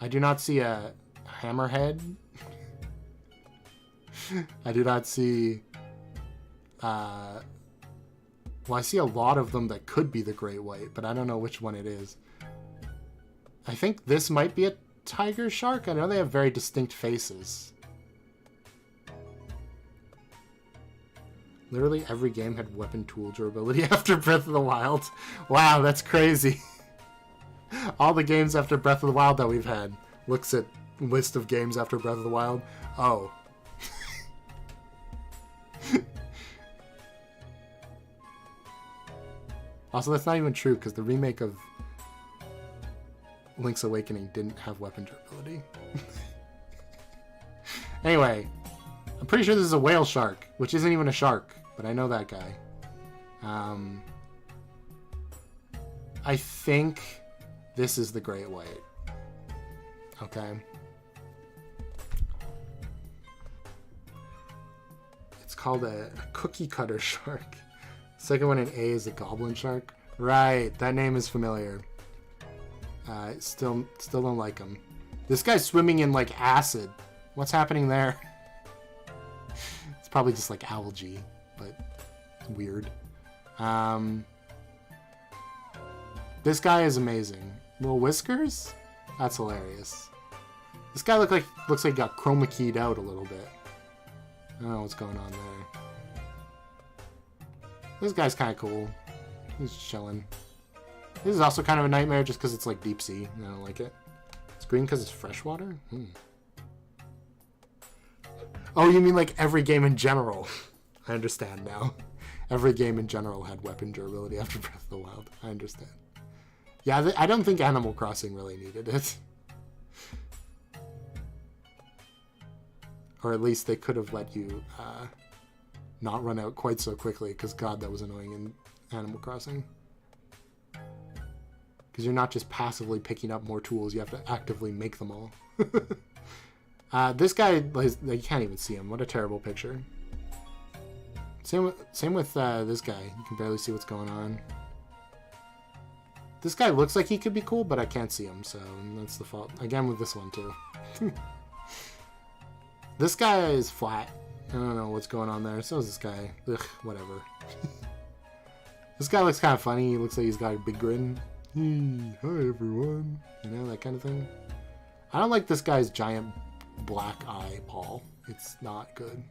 I do not see a hammerhead. I do not see... well, I see a lot of them that could be the great white, but I don't know which one it is. I think this might be a tiger shark. I know they have very distinct faces. Literally every game had weapon tool durability after Breath of the Wild. Wow, that's crazy. All the games after Breath of the Wild that we've had. looks at list of games after Breath of the Wild. Oh. Also, that's not even true, because the remake of Link's Awakening didn't have weapon durability. Anyway, I'm pretty sure this is a whale shark, which isn't even a shark, but I know that guy. I think this is the great white. Okay. It's called a cookie cutter shark. Second one in A is a goblin shark. Right, that name is familiar. Still don't like him. This guy's swimming in like acid. What's happening there? It's probably just like algae, but it's weird. This guy is amazing. Little whiskers? That's hilarious. This guy looks like he got chroma keyed out a little bit. I don't know what's going on there. This guy's kind of cool. He's chilling. This is also kind of a nightmare just because it's like deep sea, and I don't like it. It's green because it's freshwater? Oh, you mean like every game in general? I understand now. Every game in general had weapon durability after Breath of the Wild. I understand. Yeah, I don't think Animal Crossing really needed it. Or at least they could have let you not run out quite so quickly, because God, that was annoying in Animal Crossing. Because you're not just passively picking up more tools, you have to actively make them all. This guy, you can't even see him. What a terrible picture. Same with this guy. You can barely see what's going on. This guy looks like he could be cool, but I can't see him, so that's the fault. Again with this one, too. This guy is flat. I don't know what's going on there. So is this guy. Ugh, whatever. This guy looks kind of funny. He looks like he's got a big grin. Hey, hi, everyone. You know, that kind of thing. I don't like this guy's giant black eyeball. It's not good.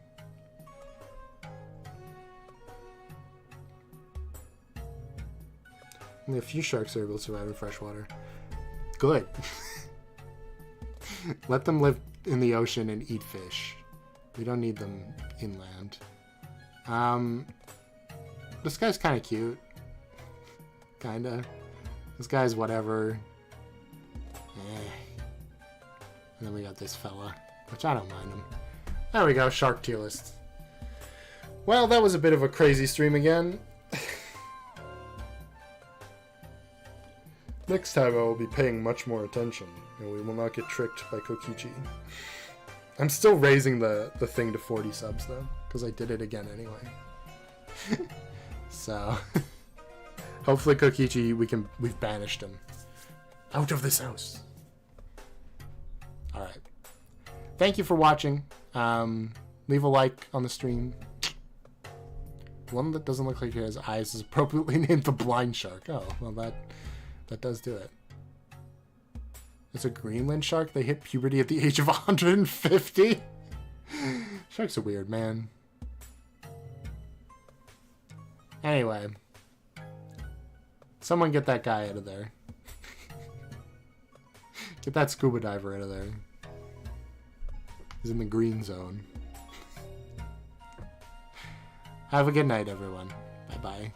Only a few sharks are able to survive in freshwater. Good. Let them live in the ocean and eat fish. We don't need them inland. This guy's kind of cute. Kinda. This guy's whatever. And then we got this fella, which I don't mind him. There we go, shark tier list. Well, that was a bit of a crazy stream again. Next time I will be paying much more attention, and we will not get tricked by Kokichi. I'm still raising the thing to 40 subs though, because I did it again anyway. So, hopefully Kokichi, we've banished him. Out of this house. Alright. Thank you for watching. Leave a like on the stream. The one that doesn't look like he has eyes is appropriately named the blind shark. Oh, well that does do it. It's a Greenland shark. They hit puberty at the age of 150. Sharks are weird, man. Anyway. Someone get that guy out of there. Get that scuba diver out of there. He's in the green zone. Have a good night, everyone. Bye-bye.